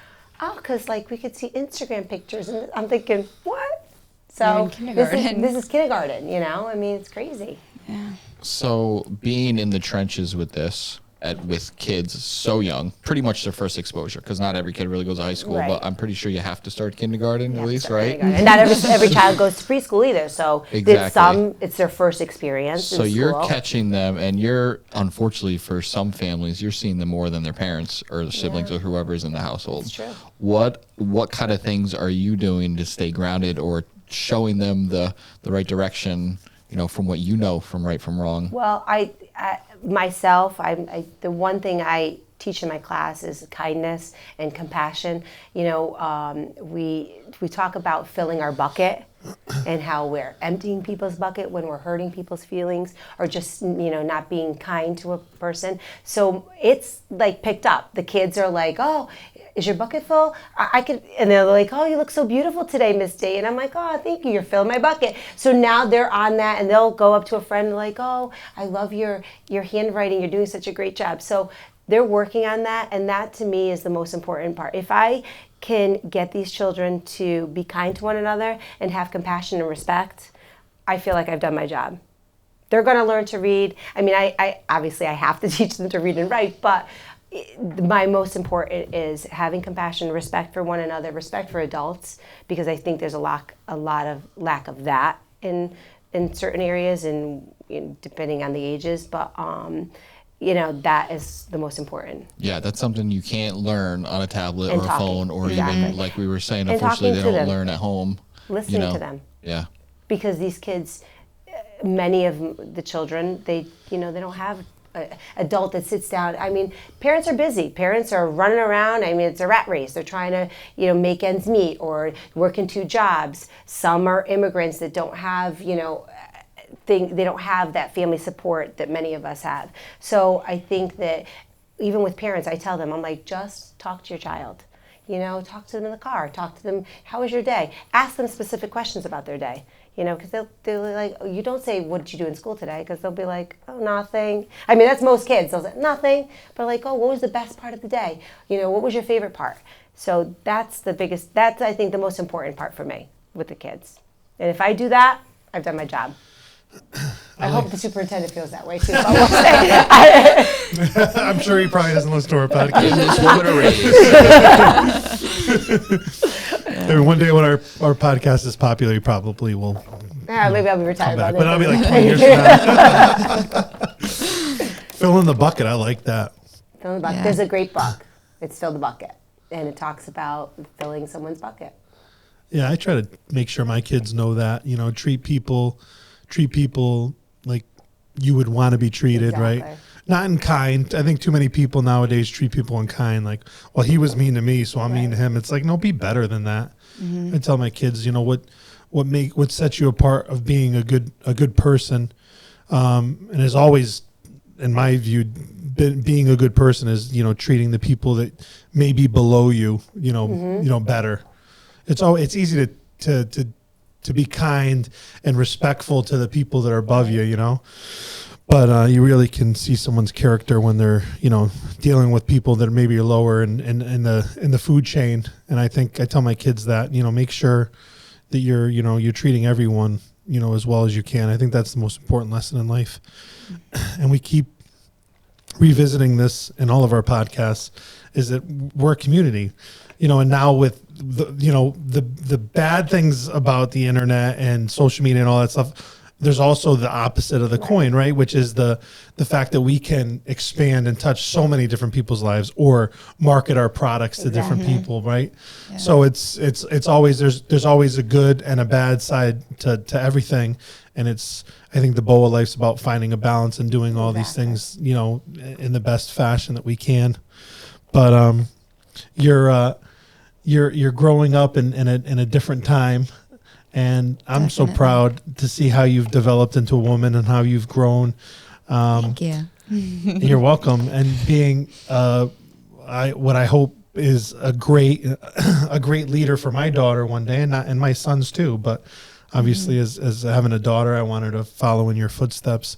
Oh, because like we could see Instagram pictures, and I'm thinking, what? So this is kindergarten, you know? I mean, it's crazy. Yeah. So being in the trenches with this, with kids so young, pretty much their first exposure, because not every kid really goes to high school, Right. but I'm pretty sure you have to start kindergarten at least, right? And not every child goes to preschool either, so Exactly. it's their first experience So in you're school. catching them, and you're, unfortunately for some families, you're seeing them more than their parents or their siblings or whoever's in the household. It's true. What kind of things are you doing to stay grounded or showing them the right direction, you know, from what you know from right from wrong? Well, I myself, the one thing I teach in my class is kindness and compassion. You know, we talk about filling our bucket and how we're emptying people's bucket when we're hurting people's feelings or just, you know, not being kind to a person. So it's like picked up. The kids are like, oh, is your bucket full? I could, and they're like, oh, you look so beautiful today, Miss D. And I'm like, oh, thank you, you're filling my bucket. So now they're on that, and they'll go up to a friend like, oh, I love your handwriting. You're doing such a great job. So they're working on that, and that to me is the most important part. If I can get these children to be kind to one another and have compassion and respect, I feel like I've done my job. They're going to learn to read. I mean, I obviously I have to teach them to read and write, but my most important is having compassion, respect for one another, respect for adults, because I think there's a lot of lack of that in certain areas, and you know, depending on the ages. But you know, that is the most important. Yeah, that's something you can't learn on a tablet And or a talking. phone, or Exactly. even like we were saying, And unfortunately, they talking to don't them. learn at home. Listening you know? to them. Yeah. Because these kids, many of the children, they don't have an adult that sits down. I mean, parents are busy. Parents are running around. I mean, it's a rat race. They're trying to, make ends meet or working 2 jobs. Some are immigrants that don't have, they don't have that family support that many of us have. So I think that even with parents, I tell them, I'm like, just talk to your child. Talk to them in the car. Talk to them, how was your day? Ask them specific questions about their day. Because they'll like, you don't say, what did you do in school today? Because they'll be like, oh, nothing. I mean, that's most kids. They'll say, nothing. But like, oh, what was the best part of the day? What was your favorite part? So that's I think the most important part for me with the kids. And if I do that, I've done my job. I hope the superintendent feels that way too. So I will say. I'm sure he probably doesn't listen to our podcast. Give this woman a raise. Maybe one day when our podcast is popular, he probably will Maybe I'll be retired come back. by But I'll be then. like 20 years from now. Fill in the bucket. I like that. Fill the bucket. Yeah. There's a great book. It's Fill the Bucket. And it talks about filling someone's bucket. Yeah, I try to make sure my kids know that, treat people like you would want to be treated, Exactly. right? Not in kind. I think too many people nowadays treat people in kind. Like, well, he was mean to me, so I'm mean to him. It's like, no, be better than that. I tell my kids, what sets you apart of being a good person, and is always, in my view, being a good person is treating the people that may be below you, better. It's easy to be kind and respectful to the people that are above you, but you really can see someone's character when they're, dealing with people that maybe are lower in the food chain. And I tell my kids that, make sure that you're treating everyone, as well as you can. I think that's the most important lesson in life. And we keep revisiting this in all of our podcasts, is that we're a community, and now with the bad things about the internet and social media and all that stuff, there's also the opposite of the coin, right? Which is the fact that we can expand and touch so many different people's lives or market our products to different people, right? Yeah. So it's always, there's always a good and a bad side to everything. And I think the boa life's about finding a balance and doing all these things, in the best fashion that we can. But you're growing up in a different time, and I'm Definitely. so proud to see how you've developed into a woman and how you've grown. Thank you. You're welcome. And being what I hope is a great leader for my daughter one day, and my sons too. But Obviously, as having a daughter, I want her to follow in your footsteps.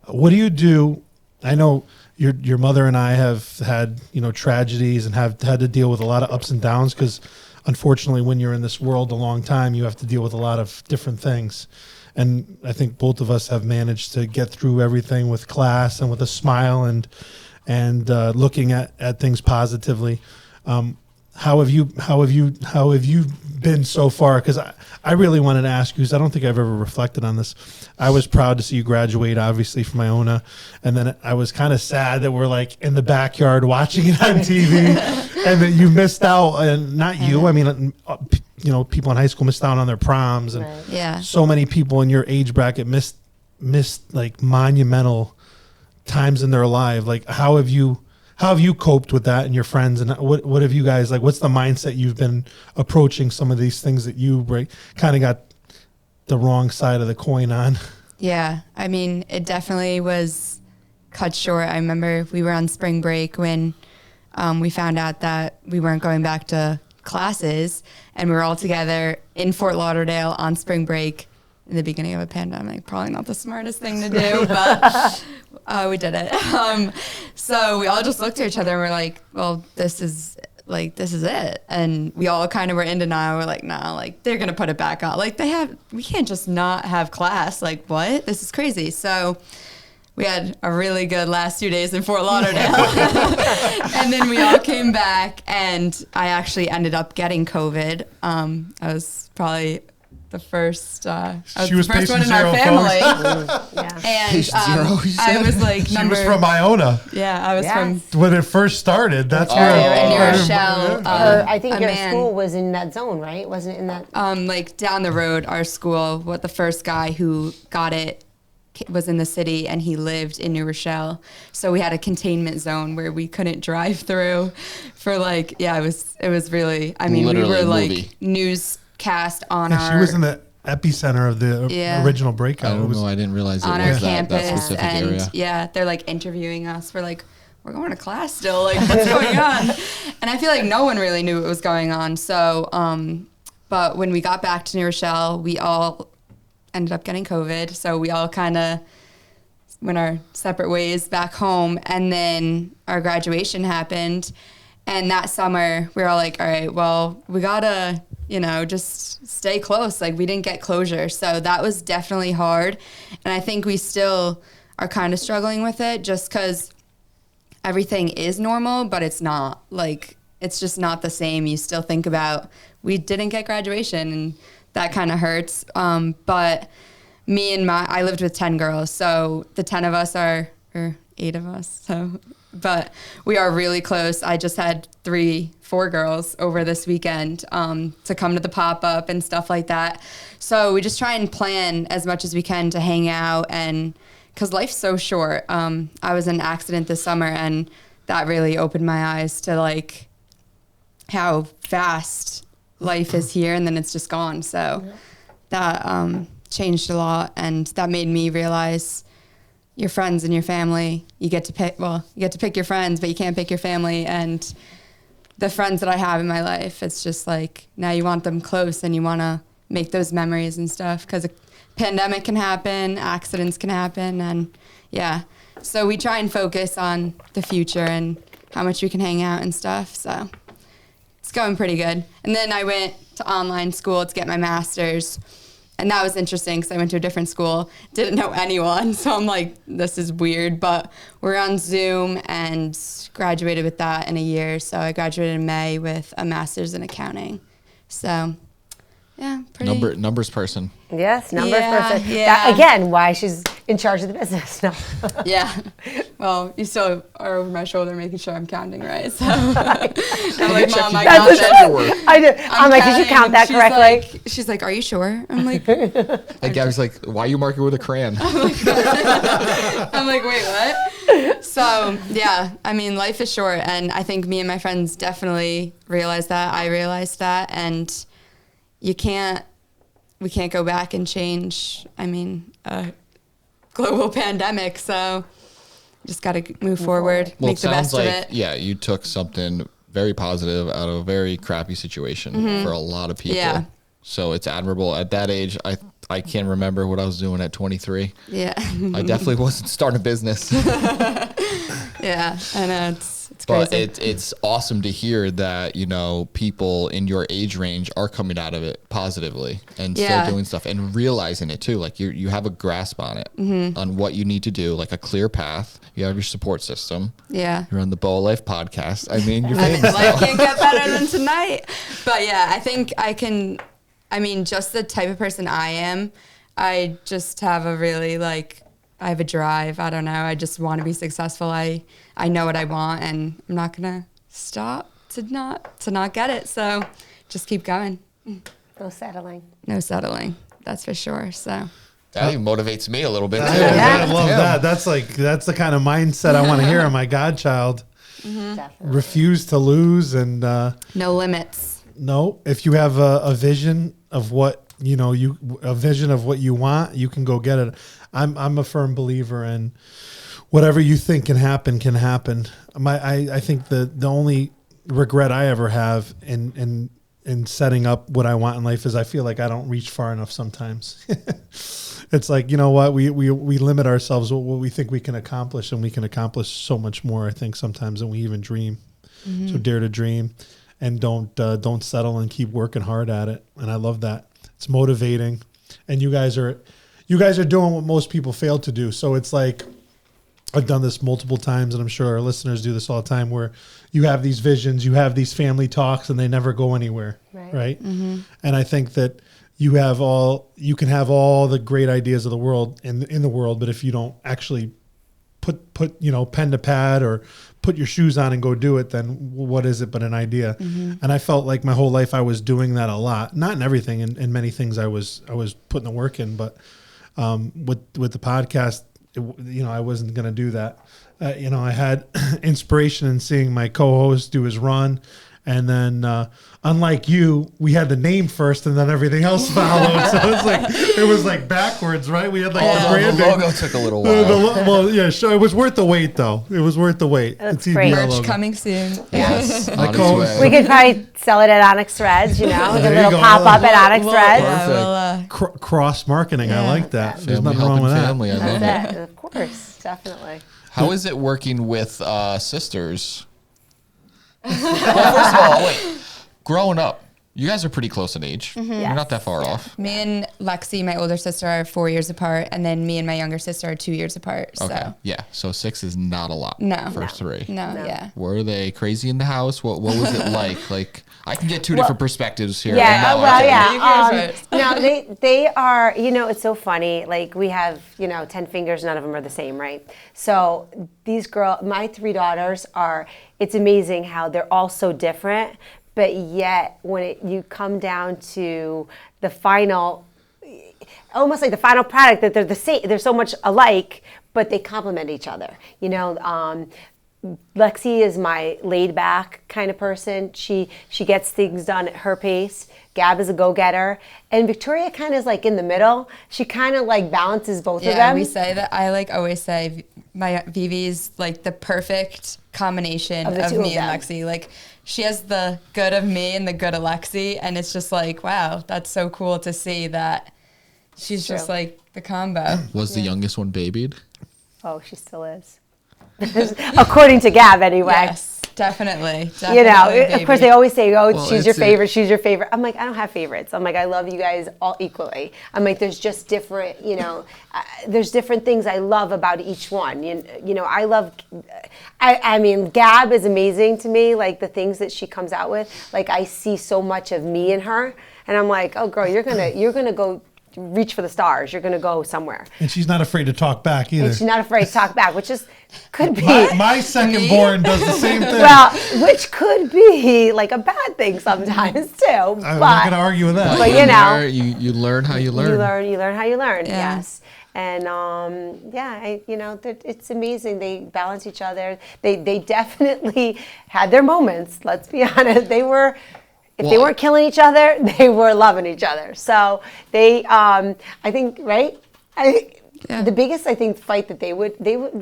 What do you do? I know your mother and I have had, tragedies and have had to deal with a lot of ups and downs because, unfortunately, when you're in this world a long time, you have to deal with a lot of different things. And I think both of us have managed to get through everything with class and with a smile and looking at things positively. How have you been so far? Because I really wanted to ask you, because I don't think I've ever reflected on this. I was proud to see you graduate, obviously, from Iona, and then I was kind of sad that we're like in the backyard watching it on TV, and that you missed out. And not you, I mean, people in high school missed out on their proms, and so many people in your age bracket missed like monumental times in their life. Like, how have you coped with that and your friends, and what have you guys, like, what's the mindset you've been approaching some of these things that you kind of got the wrong side of the coin on? Yeah, I mean, it definitely was cut short. I remember we were on spring break when we found out that we weren't going back to classes, and we were all together in Fort Lauderdale on spring break in the beginning of a pandemic. Probably not the smartest thing to do, but we did it. So we all just looked at each other and we're like, well, this is it. And we all kind of were in denial. We're like, nah, like, they're going to put it back on. Like, we can't just not have class. Like, what? This is crazy. So we had a really good last 2 days in Fort Lauderdale. And then we all came back, and I actually ended up getting COVID. I was probably the first one in our family. And I was like she was from Iona. Yeah, I was from when it first started. That's in New Rochelle. I think your school was in that zone, right? Wasn't it in that? Like down the road, our school. The first guy who got it was in the city, and he lived in New Rochelle. So we had a containment zone where we couldn't drive through for it was really. I mean, literally we were like movie. Newscast on our. She was in the epicenter of the original breakout. I don't know. I didn't realize it on was our campus, that specific and area. Yeah, they're like interviewing us. We're like, we're going to class still. Like, what's going on? And I feel like no one really knew what was going on. So, but when we got back to New Rochelle, we all ended up getting COVID. So we all kind of went our separate ways back home. And then our graduation happened. And that summer, we were all like, all right, well, we got to, just stay close. Like, we didn't get closure. So that was definitely hard. And I think we still are kind of struggling with it just because everything is normal, but it's not. Like, it's just not the same. You still think about, we didn't get graduation, and that kind of hurts. But I lived with 10 girls. So the 10 of us or 8 of us. But we are really close. I just had 4 girls over this weekend to come to the pop-up and stuff like that. So we just try and plan as much as we can to hang out, and because life's so short. I was in an accident this summer, and that really opened my eyes to like how fast life is here, and then it's just gone. So that changed a lot, and that made me realize your friends and your family, you get to pick your friends, but you can't pick your family. And the friends that I have in my life, it's just like, now you want them close and you want to make those memories and stuff, because a pandemic can happen, accidents can happen. And so we try and focus on the future and how much we can hang out and stuff. So it's going pretty good. And then I went to online school to get my master's. And that was interesting because I went to a different school, didn't know anyone. So I'm like, this is weird. But we're on Zoom and graduated with that in a year. So I graduated in May with a master's in accounting. So, yeah, pretty. Numbers person. Yes, numbers person. Yeah. That, again, why she's in charge of the business. No. Yeah. Well, you still are over my shoulder making sure I'm counting right. So I'm like, Mom, I got this. I do. I'm like, did you count that correctly? She's like, are you sure? I'm like. And Gabi's like, why are you marking with a crayon? I'm like, wait, what? So, yeah, I mean, life is short. And I think me and my friends definitely realized that. I realized that. And we can't go back and change, a global pandemic. So just got to move forward, make the best of it. Yeah, you took something very positive out of a very crappy situation for a lot of people. Yeah. So it's admirable. At that age, I can't remember what I was doing at 23. Yeah. I definitely wasn't starting a business. Yeah, I know, it's But crazy. it's awesome to hear that, you know, people in your age range are coming out of it positively and Yeah. still doing stuff and realizing it too. Like you have a grasp on it, on what you need to do, like a clear path. You have your support system. Yeah. You're on the Boa Life podcast. I mean, you're famous. Life can't get better than tonight. But yeah, I think just the type of person I am, I just have a really I have a drive. I don't know. I just want to be successful. I know what I want, and I'm not gonna stop to not get it. So just keep going. No settling. No settling. That's for sure. So That even motivates me a little bit too. I love that. That's the kind of mindset I want to hear on my godchild. Definitely. Refuse to lose, and no limits. no, if you have a vision of what a vision of what you want, you can go get it. I'm a firm believer in whatever you think can happen can happen. I think the only regret I ever have in setting up what I want in life is I feel like I don't reach far enough sometimes. It's like, you know what, we limit ourselves what we think we can accomplish, and we can accomplish so much more, I think, sometimes than we even dream. So dare to dream, and don't settle, and keep working hard at it. And I love that. It's motivating, and you guys are doing what most people fail to do. So it's like, I've done this multiple times, and I'm sure our listeners do this all the time, where you have these visions, you have these family talks, and they never go anywhere, right? And I think that you can have all the great ideas of the world in the world, but if you don't actually put pen to pad or put your shoes on and go do it, then what is it but an idea? And I felt like my whole life I was doing that a lot, not in everything, in many things I was putting the work in, but with the podcast, I wasn't going to do that. I had inspiration in seeing my co-host do his run. And then, unlike you, we had the name first, and then everything else followed. So it was like backwards, right? We had the branding. The logo took a little while. Well, yeah, sure. It was worth the wait, though. It was worth the wait. That's the TBL great. Merch logo. coming soon. Yes, on its co-host- way. We could probably sell it at Onyx Threads, with a There you little go. pop up at Onyx Threads. Yeah, we'll, Cross marketing. I Yeah. like that. There's Family nothing wrong with helping that. family. I love it. That's it. Of course, definitely. How is it working with sisters? Well, first of all, wait. Growing up, you guys are pretty close in age. You're not that far off. Me and Lexi, my older sister, are 4 years apart, and then me and my younger sister are 2 years apart. Okay. So Yeah. So 6 is not a lot No. for 3. no, No. yeah. Were they crazy in the house? What was it like? Like, I can get two different perspectives here. Yeah, I know, well, okay. yeah. You go first. No, they are, it's so funny. Like, we have, 10 fingers, none of them are the same, right? So my 3 daughters it's amazing how they're all so different, but yet when you come down to the final, almost like the final product, that they're the same, they're so much alike, but they complement each other. Lexi is my laid back kind of person. She gets things done at her pace. Gab is a go-getter. And Victoria kind of is like in the middle. She kind of like balances both of them. Yeah, we say that. I always say my Vivi's like the perfect combination Of the of two of me and them. Lexi. Like, she has the good of me and the good of Lexi, and it's just like, wow, that's so cool to see that she's just True. like the combo. Was the youngest one babied? Oh, she still is. According to Gab, anyway. Yes, definitely. Of course, they always say, Well, she's your it's a- favorite, she's your favorite. I'm like, I don't have favorites. I'm like, I love you guys all equally. I'm like, there's just different, there's different things I love about each one. I mean, Gab is amazing to me, like the things that she comes out with. Like, I see so much of me in her, and I'm like, oh, girl, you're gonna go reach for the stars. You're gonna go somewhere. And she's not afraid to talk back either. And she's not afraid to talk back, which could be. My second born does the same thing. Well, which could be like a bad thing sometimes too. I'm not going to argue with that. But You learn how you learn. you learn how you learn. Yeah. Yes. And it's amazing. They balance each other. They definitely had their moments. Let's be honest. They weren't killing each other, they were loving each other. So they, I think, right? The biggest, I think, fight that they would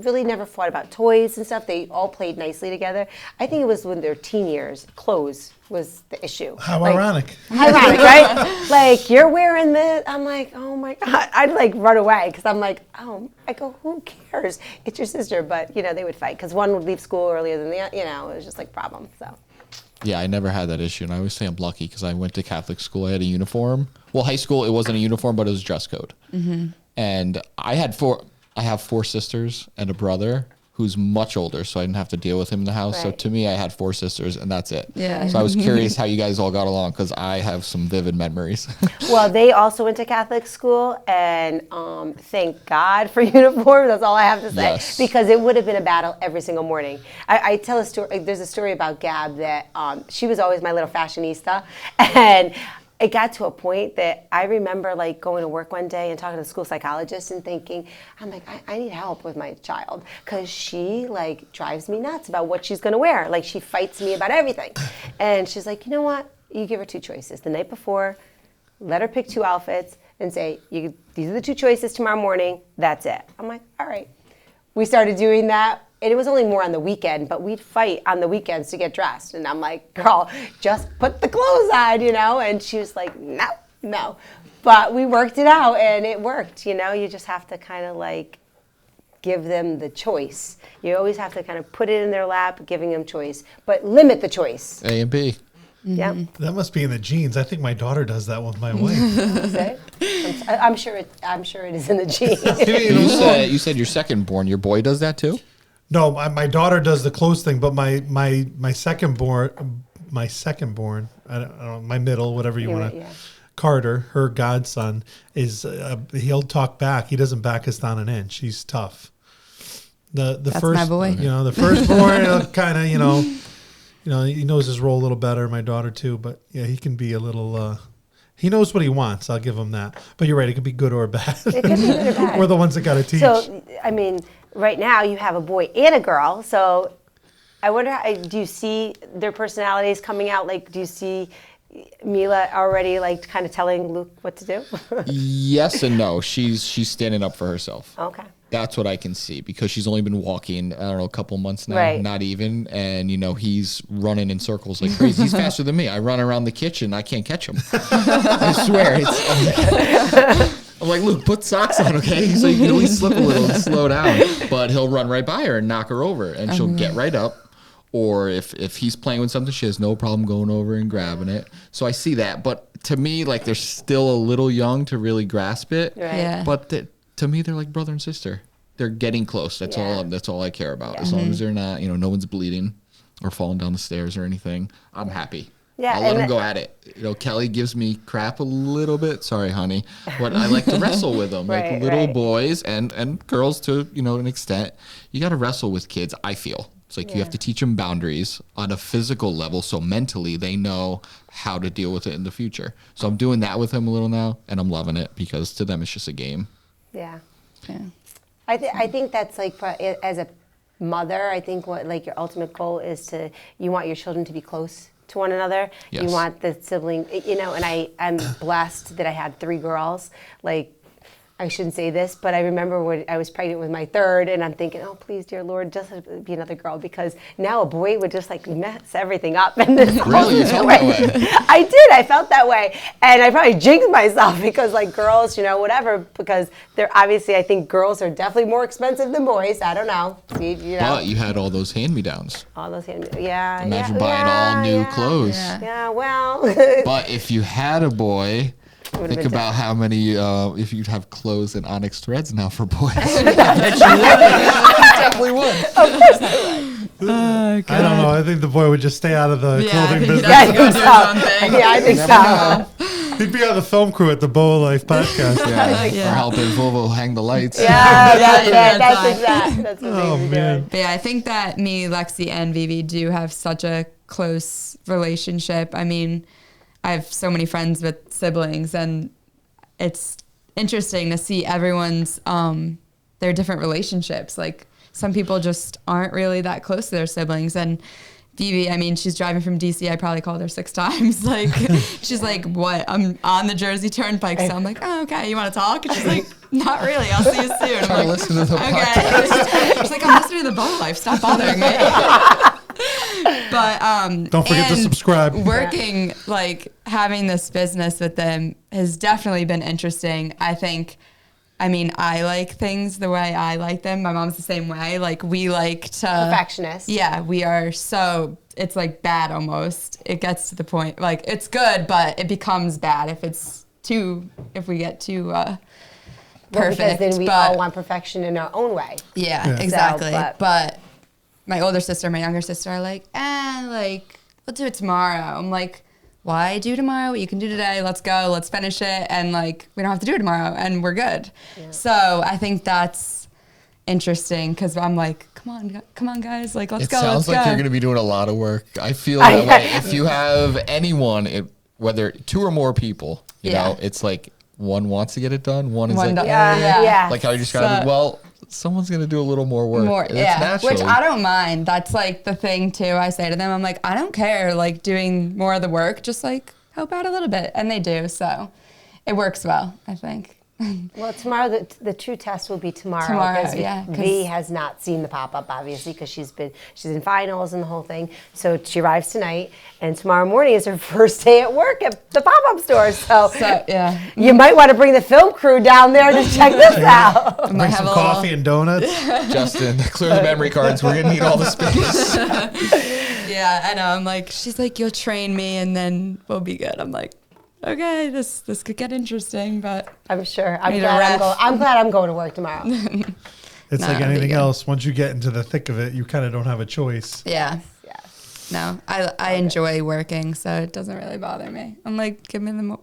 really never fought about toys and stuff. They all played nicely together. I think it was when their teen years, clothes was the issue. How ironic. Ironic, right? Like, you're wearing this. I'm like, oh my God. I'd like run away because I'm like, oh, I go, who cares? It's your sister. But, they would fight because one would leave school earlier than the other. It was just like problem. So. Yeah, I never had that issue, and I always say I'm lucky because I went to Catholic school. I had a uniform. Well, high school, it wasn't a uniform, but it was dress code. Mm-hmm. And I have four sisters and a brother who's much older, so I didn't have to deal with him in the house. Right. So to me, I had 4 sisters, and that's it. Yeah. So I was curious how you guys all got along because I have some vivid memories. Well, they also went to Catholic school, and thank God for uniforms. That's all I have to say. Yes. Because it would have been a battle every single morning. I tell a story. There's a story about Gab that she was always my little fashionista, and it got to a point that I remember like going to work one day and talking to the school psychologist and thinking, I'm like, I need help with my child because she like drives me nuts about what she's going to wear. Like she fights me about everything. And she's like, you know what? You give her 2 choices. The night before, let her pick 2 outfits and say, these are the 2 choices tomorrow morning. That's it. I'm like, all right. We started doing that. And it was only more on the weekend, but we'd fight on the weekends to get dressed. And I'm like, girl, just put the clothes on, And she was like, no. But we worked it out, and it worked, You just have to kind of like give them the choice. You always have to kind of put it in their lap, giving them choice, but limit the choice. A and B. Mm-hmm. Yeah. That must be in the genes. I think my daughter does that with my wife. I'm sure it is in the genes. You said your second born, your boy does that too? No, my daughter does the clothes thing, but my second born, I don't know, my middle, whatever you want to, Carter, her godson, is he'll talk back. He doesn't back us down an inch. He's tough. That's first, my boy. The firstborn kind of, he knows his role a little better. My daughter too, but yeah, he can be a little. He knows what he wants. I'll give him that. But you're right; it could be good or bad. It could be good or bad. We're the ones that got to teach. So, I mean, right now you have a boy and a girl. So, I wonder, do you see their personalities coming out? Like, do you see Mila already like kind of telling Luke what to do? Yes and no. She's standing up for herself. Okay. That's what I can see because she's only been walking, I don't know, a couple months now, right. Not even. And, he's running in circles like crazy. He's faster than me. I run around the kitchen. I can't catch him. I swear. I'm like, Luke, put socks on, okay? So you can at least slip a little and slow down. But he'll run right by her and knock her over. And she'll get right up. Or if he's playing with something, she has no problem going over and grabbing it. So I see that. But to me, like, they're still a little young to really grasp it. Right. Yeah. But to me, they're like brother and sister. They're getting close. That's all I care about. As long as they're not, no one's bleeding or falling down the stairs or anything, I'm happy. Yeah, I'll let them go at it. Kelly gives me crap a little bit. Sorry, honey. But I like to wrestle with them. Right, like little right. boys and girls to, an extent. You got to wrestle with kids, I feel. It's like you have to teach them boundaries on a physical level so mentally they know how to deal with it in the future. So I'm doing that with them a little now, and I'm loving it because to them it's just a game. Yeah. Yeah. I think that's like, as a mother, I think what like your ultimate goal is you want your children to be close to one another. Yes. You want the sibling, and I'm blessed that I had 3 girls. Like, I shouldn't say this, but I remember when I was pregnant with my 3rd, and I'm thinking, oh, please, dear Lord, just be another girl, because now a boy would just like mess everything up. And this Really? You felt that way? I did. I felt that way. And I probably jinxed myself because like girls, whatever, because they're obviously, I think girls are definitely more expensive than boys. I don't know. But you had all those hand-me-downs. All those yeah. Imagine buying all new clothes. Yeah, well. But if you had a boy, think about how many, if you'd have clothes in Onyx Threads now for boys. I bet you would. You definitely would. Of course I would. I don't know. I think the boy would just stay out of the clothing business. Yeah, I think so. He'd be on the film crew at the Boa Life podcast. Or helping Volvo hang the lights. Yeah, that's exact. That's what Oh, they were man. doing. But yeah, I think that me, Lexi, and Vivi do have such a close relationship. I mean, I have so many friends with siblings, and it's interesting to see everyone's their different relationships. Like, some people just aren't really that close to their siblings, and Phoebe, I mean, she's driving from DC. I probably called her 6 times. Like, she's like, what? I'm on the Jersey Turnpike. So I'm like, oh, okay. You want to talk? And she's like, not really. I'll see you soon. I'm like, listen to the okay. She's like, I'm listening to the Bubble Life. Stop bothering me. But don't forget to subscribe. Working, like, having this business with them has definitely been interesting. I mean, I like things the way I like them. My mom's the same way. Like, we like to... Perfectionist. Yeah, we are so... It's, like, bad almost. It gets to the point... Like, it's good, but it becomes bad if we get too perfect. Because then we all want perfection in our own way. Yeah, Yeah. exactly. So, but my older sister and my younger sister are like, we'll do it tomorrow. I'm like... Why do tomorrow what you can do today? Let's go. Let's finish it. And, like, we don't have to do it tomorrow. And we're good. Yeah. So I think that's interesting because I'm like, come on, guys. Like, let's go. It sounds like you're going to be doing a lot of work. I feel that way. If you have anyone, whether 2 or more people, you know, it's like one wants to get it done. One is like, yeah. Like how you described it. Well, someone's going to do a little more work. Which I don't mind. That's like the thing too. I say to them, I'm like, I don't care like doing more of the work, just like help out a little bit. And they do. So it works well, I think. Well, tomorrow, the true test will be tomorrow. Because V has not seen the pop-up, obviously, because she's in finals and the whole thing. So she arrives tonight, and tomorrow morning is her first day at work at the pop-up store. So you might want to bring the film crew down there to check this out. Bring some coffee and donuts. Justin, clear the memory cards. We're going to need all the space. Yeah, I know. I'm like, she's like, you'll train me, and then we'll be good. I'm like, okay, this could get interesting, but I'm sure. I'm glad I'm going to work tomorrow. It's like anything else. Once you get into the thick of it, you kind of don't have a choice. Yeah. No, I enjoy working, so it doesn't really bother me. I'm like, give me more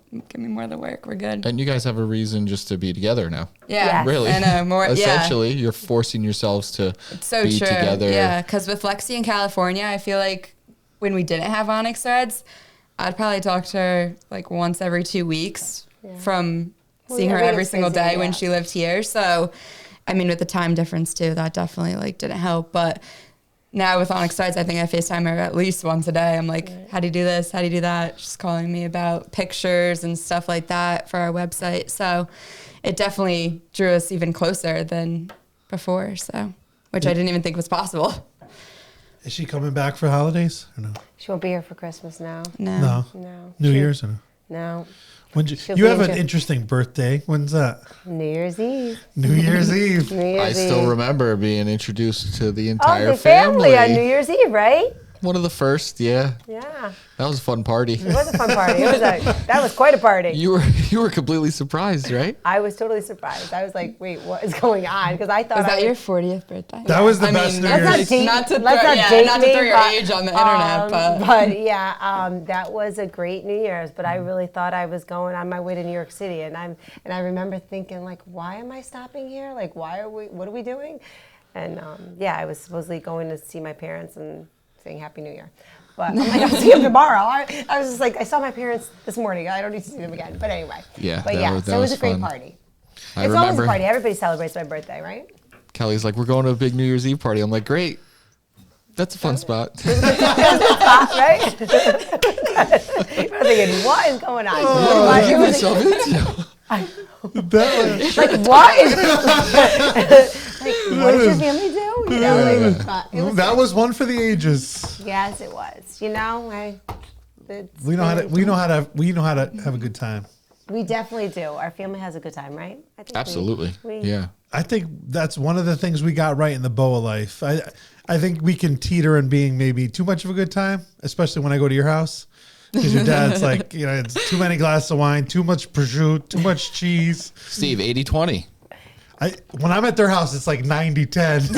of the work. We're good. And you guys have a reason just to be together now. Yeah, really. I know more. Essentially, you're forcing yourselves to be together. Yeah, because with Lexi in California, I feel like when we didn't have Onyx Threads, I'd probably talk to her like once every 2 weeks from seeing her every single day when she lived here. So, I mean, with the time difference too, that definitely like didn't help. But now with Onyx Threads, I think I FaceTime her at least once a day. I'm like, how do you do this? How do you do that? She's calling me about pictures and stuff like that for our website. So it definitely drew us even closer than before. So, which I didn't even think was possible. Is she coming back for holidays or no? She won't be here for Christmas now. No. New Year's or no? No. You have an interesting birthday. When's that? New Year's Eve. New Year's Eve. I still remember being introduced to the entire the family on New Year's Eve, right? One of the first, yeah. Yeah. That was a fun party. It was a fun party. That was quite a party. You were completely surprised, right? I was totally surprised. I was like, wait, what is going on? Because I thought was that your 40th birthday? That was the best New Year's. Not to throw your age on the internet, but yeah, that was a great New Year's. But I really thought I was going on my way to New York City, and I remember thinking like, why am I stopping here? Like, what are we doing? And I was supposedly going to see my parents and saying Happy New Year. But I'm like, I'll see them tomorrow. I was just like, I saw my parents this morning. I don't need to see them again. But anyway. Yeah. So it was a great party. It's always a party. Everybody celebrates my birthday, right? Kelly's like, we're going to a big New Year's Eve party. I'm like, great. That's a fun spot. Right? I'm thinking, what is going on? What did you get myself into? Like, what did your family do? You know, that was one for the ages. Yes, it was. You know, we know how to have a good time. We definitely do. Our family has a good time, right? I think absolutely. Yeah. I think that's one of the things we got right in the boa life. I think we can teeter in being maybe too much of a good time, especially when I go to your house. Because your dad's like, it's too many glasses of wine, too much prosciutto, too much cheese. Steve, 80-20. When I'm at their house, it's like 90-10.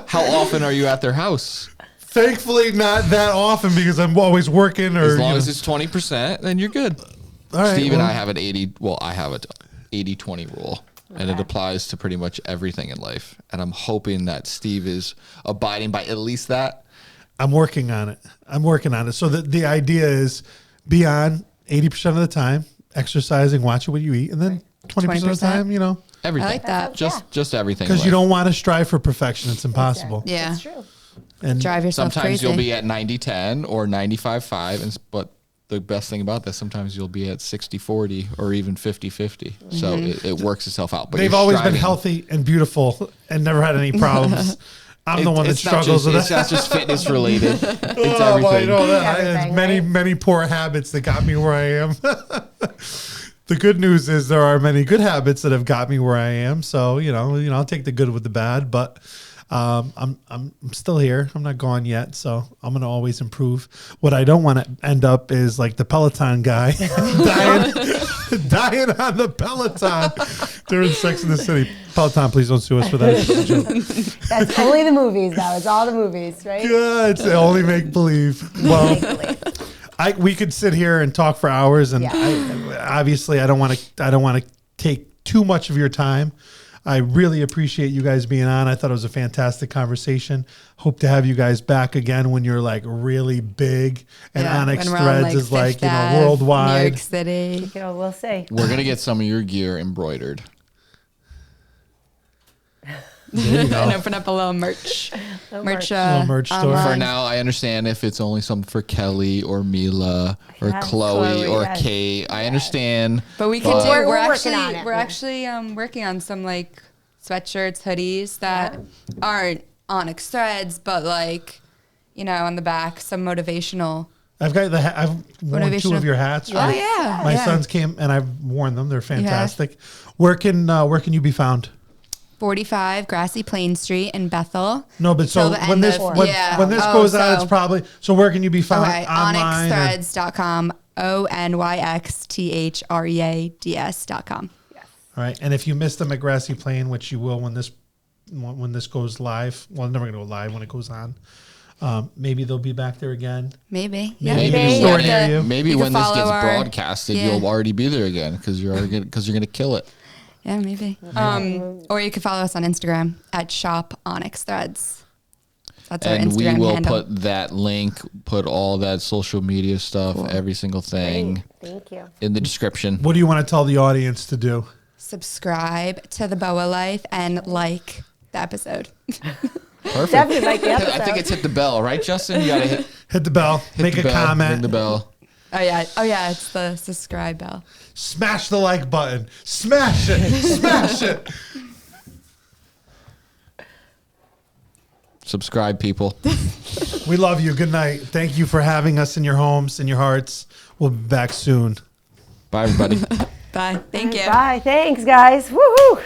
How often are you at their house? Thankfully, not that often because I'm always working. Or as long as it's 20%, then you're good. All right, Steve and I have an 80-20 rule. Okay. And it applies to pretty much everything in life. And I'm hoping that Steve is abiding by at least that. I'm working on it. So the idea is be on 80% of the time, exercising, watching what you eat, and then 20% of the time, everything. I like that. Just everything. Because you don't want to strive for perfection. It's impossible. Yeah. That's true. And Drive yourself Sometimes crazy. you'll be at 90-10 or 95-5, but the best thing about that, sometimes you'll be at 60-40 or even 50-50. So it works itself out. But they've you're always been striving. healthy and beautiful and never had any problems. I'm the one that It's not struggles with It's that. not just fitness related. It's Oh, well, I everything. know that. I Everything, had many, right? many poor habits that got me where I am. The good news is there are many good habits that have got me where I am. So, I'll take the good with the bad, but I'm still here. I'm not gone yet. So I'm going to always improve. What I don't want to end up is like the Peloton guy dying on the Peloton during Sex in the City. Peloton, please don't sue us for that. It's just a joke. That's only the movies now. It's all the movies, right? Yeah, it's only make believe. Well, Make-believe. we could sit here and talk for hours, and Yeah. obviously I don't want to take too much of your time. I really appreciate you guys being on. I thought it was a fantastic conversation. Hope to have you guys back again when you're like really big and Onyx when we're on, Threads is like Fifth Ave, New worldwide. York City. We'll see. We're going to get some of your gear embroidered. There you go. And open up a little merch merch. Little merch store. online. For now, I understand if it's only something for Kelly or Mila or Yes, Chloe or yes. Kate. I understand. But we can But- do. We're We're working on actually it. we're actually working on some like sweatshirts, hoodies that aren't Onyx Threads, but like on the back some motivational. I've got I've worn 2 of your hats. Oh Right? yeah, My yeah. sons came and I've worn them. They're fantastic. Where can you be found? 45 Grassy Plain Street in Bethel. No, but so Till the when end this of- when, yeah. when this Oh, goes out, so- it's probably so. Where can you be found Okay, online? or- onyxthreads.com. ONYXTHREADS.com. All right, and if you missed them at Grassy Plain, which you will when this goes live, well, it's never going to go live when it goes on. Maybe they'll be back there again. Maybe. Maybe Yeah. store when, near you. maybe You can when this follow gets our- broadcasted, yeah. you'll already be there again because you're going to kill it. Yeah, maybe. Or you can follow us on Instagram at Shop Onyx Threads. That's our And we Instagram will handle. put that link, put all that social media stuff, every single thing Thank you. in the description. What do you want to tell the audience to do? Subscribe to the Boa Life and like the episode. Perfect. Definitely like the episode. I think it's hit the bell, right, Justin? You got to Hit the bell, make the a bell, comment, ring the bell. Oh yeah, it's the subscribe bell. smash the like button, smash it, smash it. Subscribe, people. We love you. Good night. Thank you for having us in your homes, in your hearts. We'll be back soon. Bye, everybody. Bye. Thank you. Bye. Thanks, guys. Woohoo.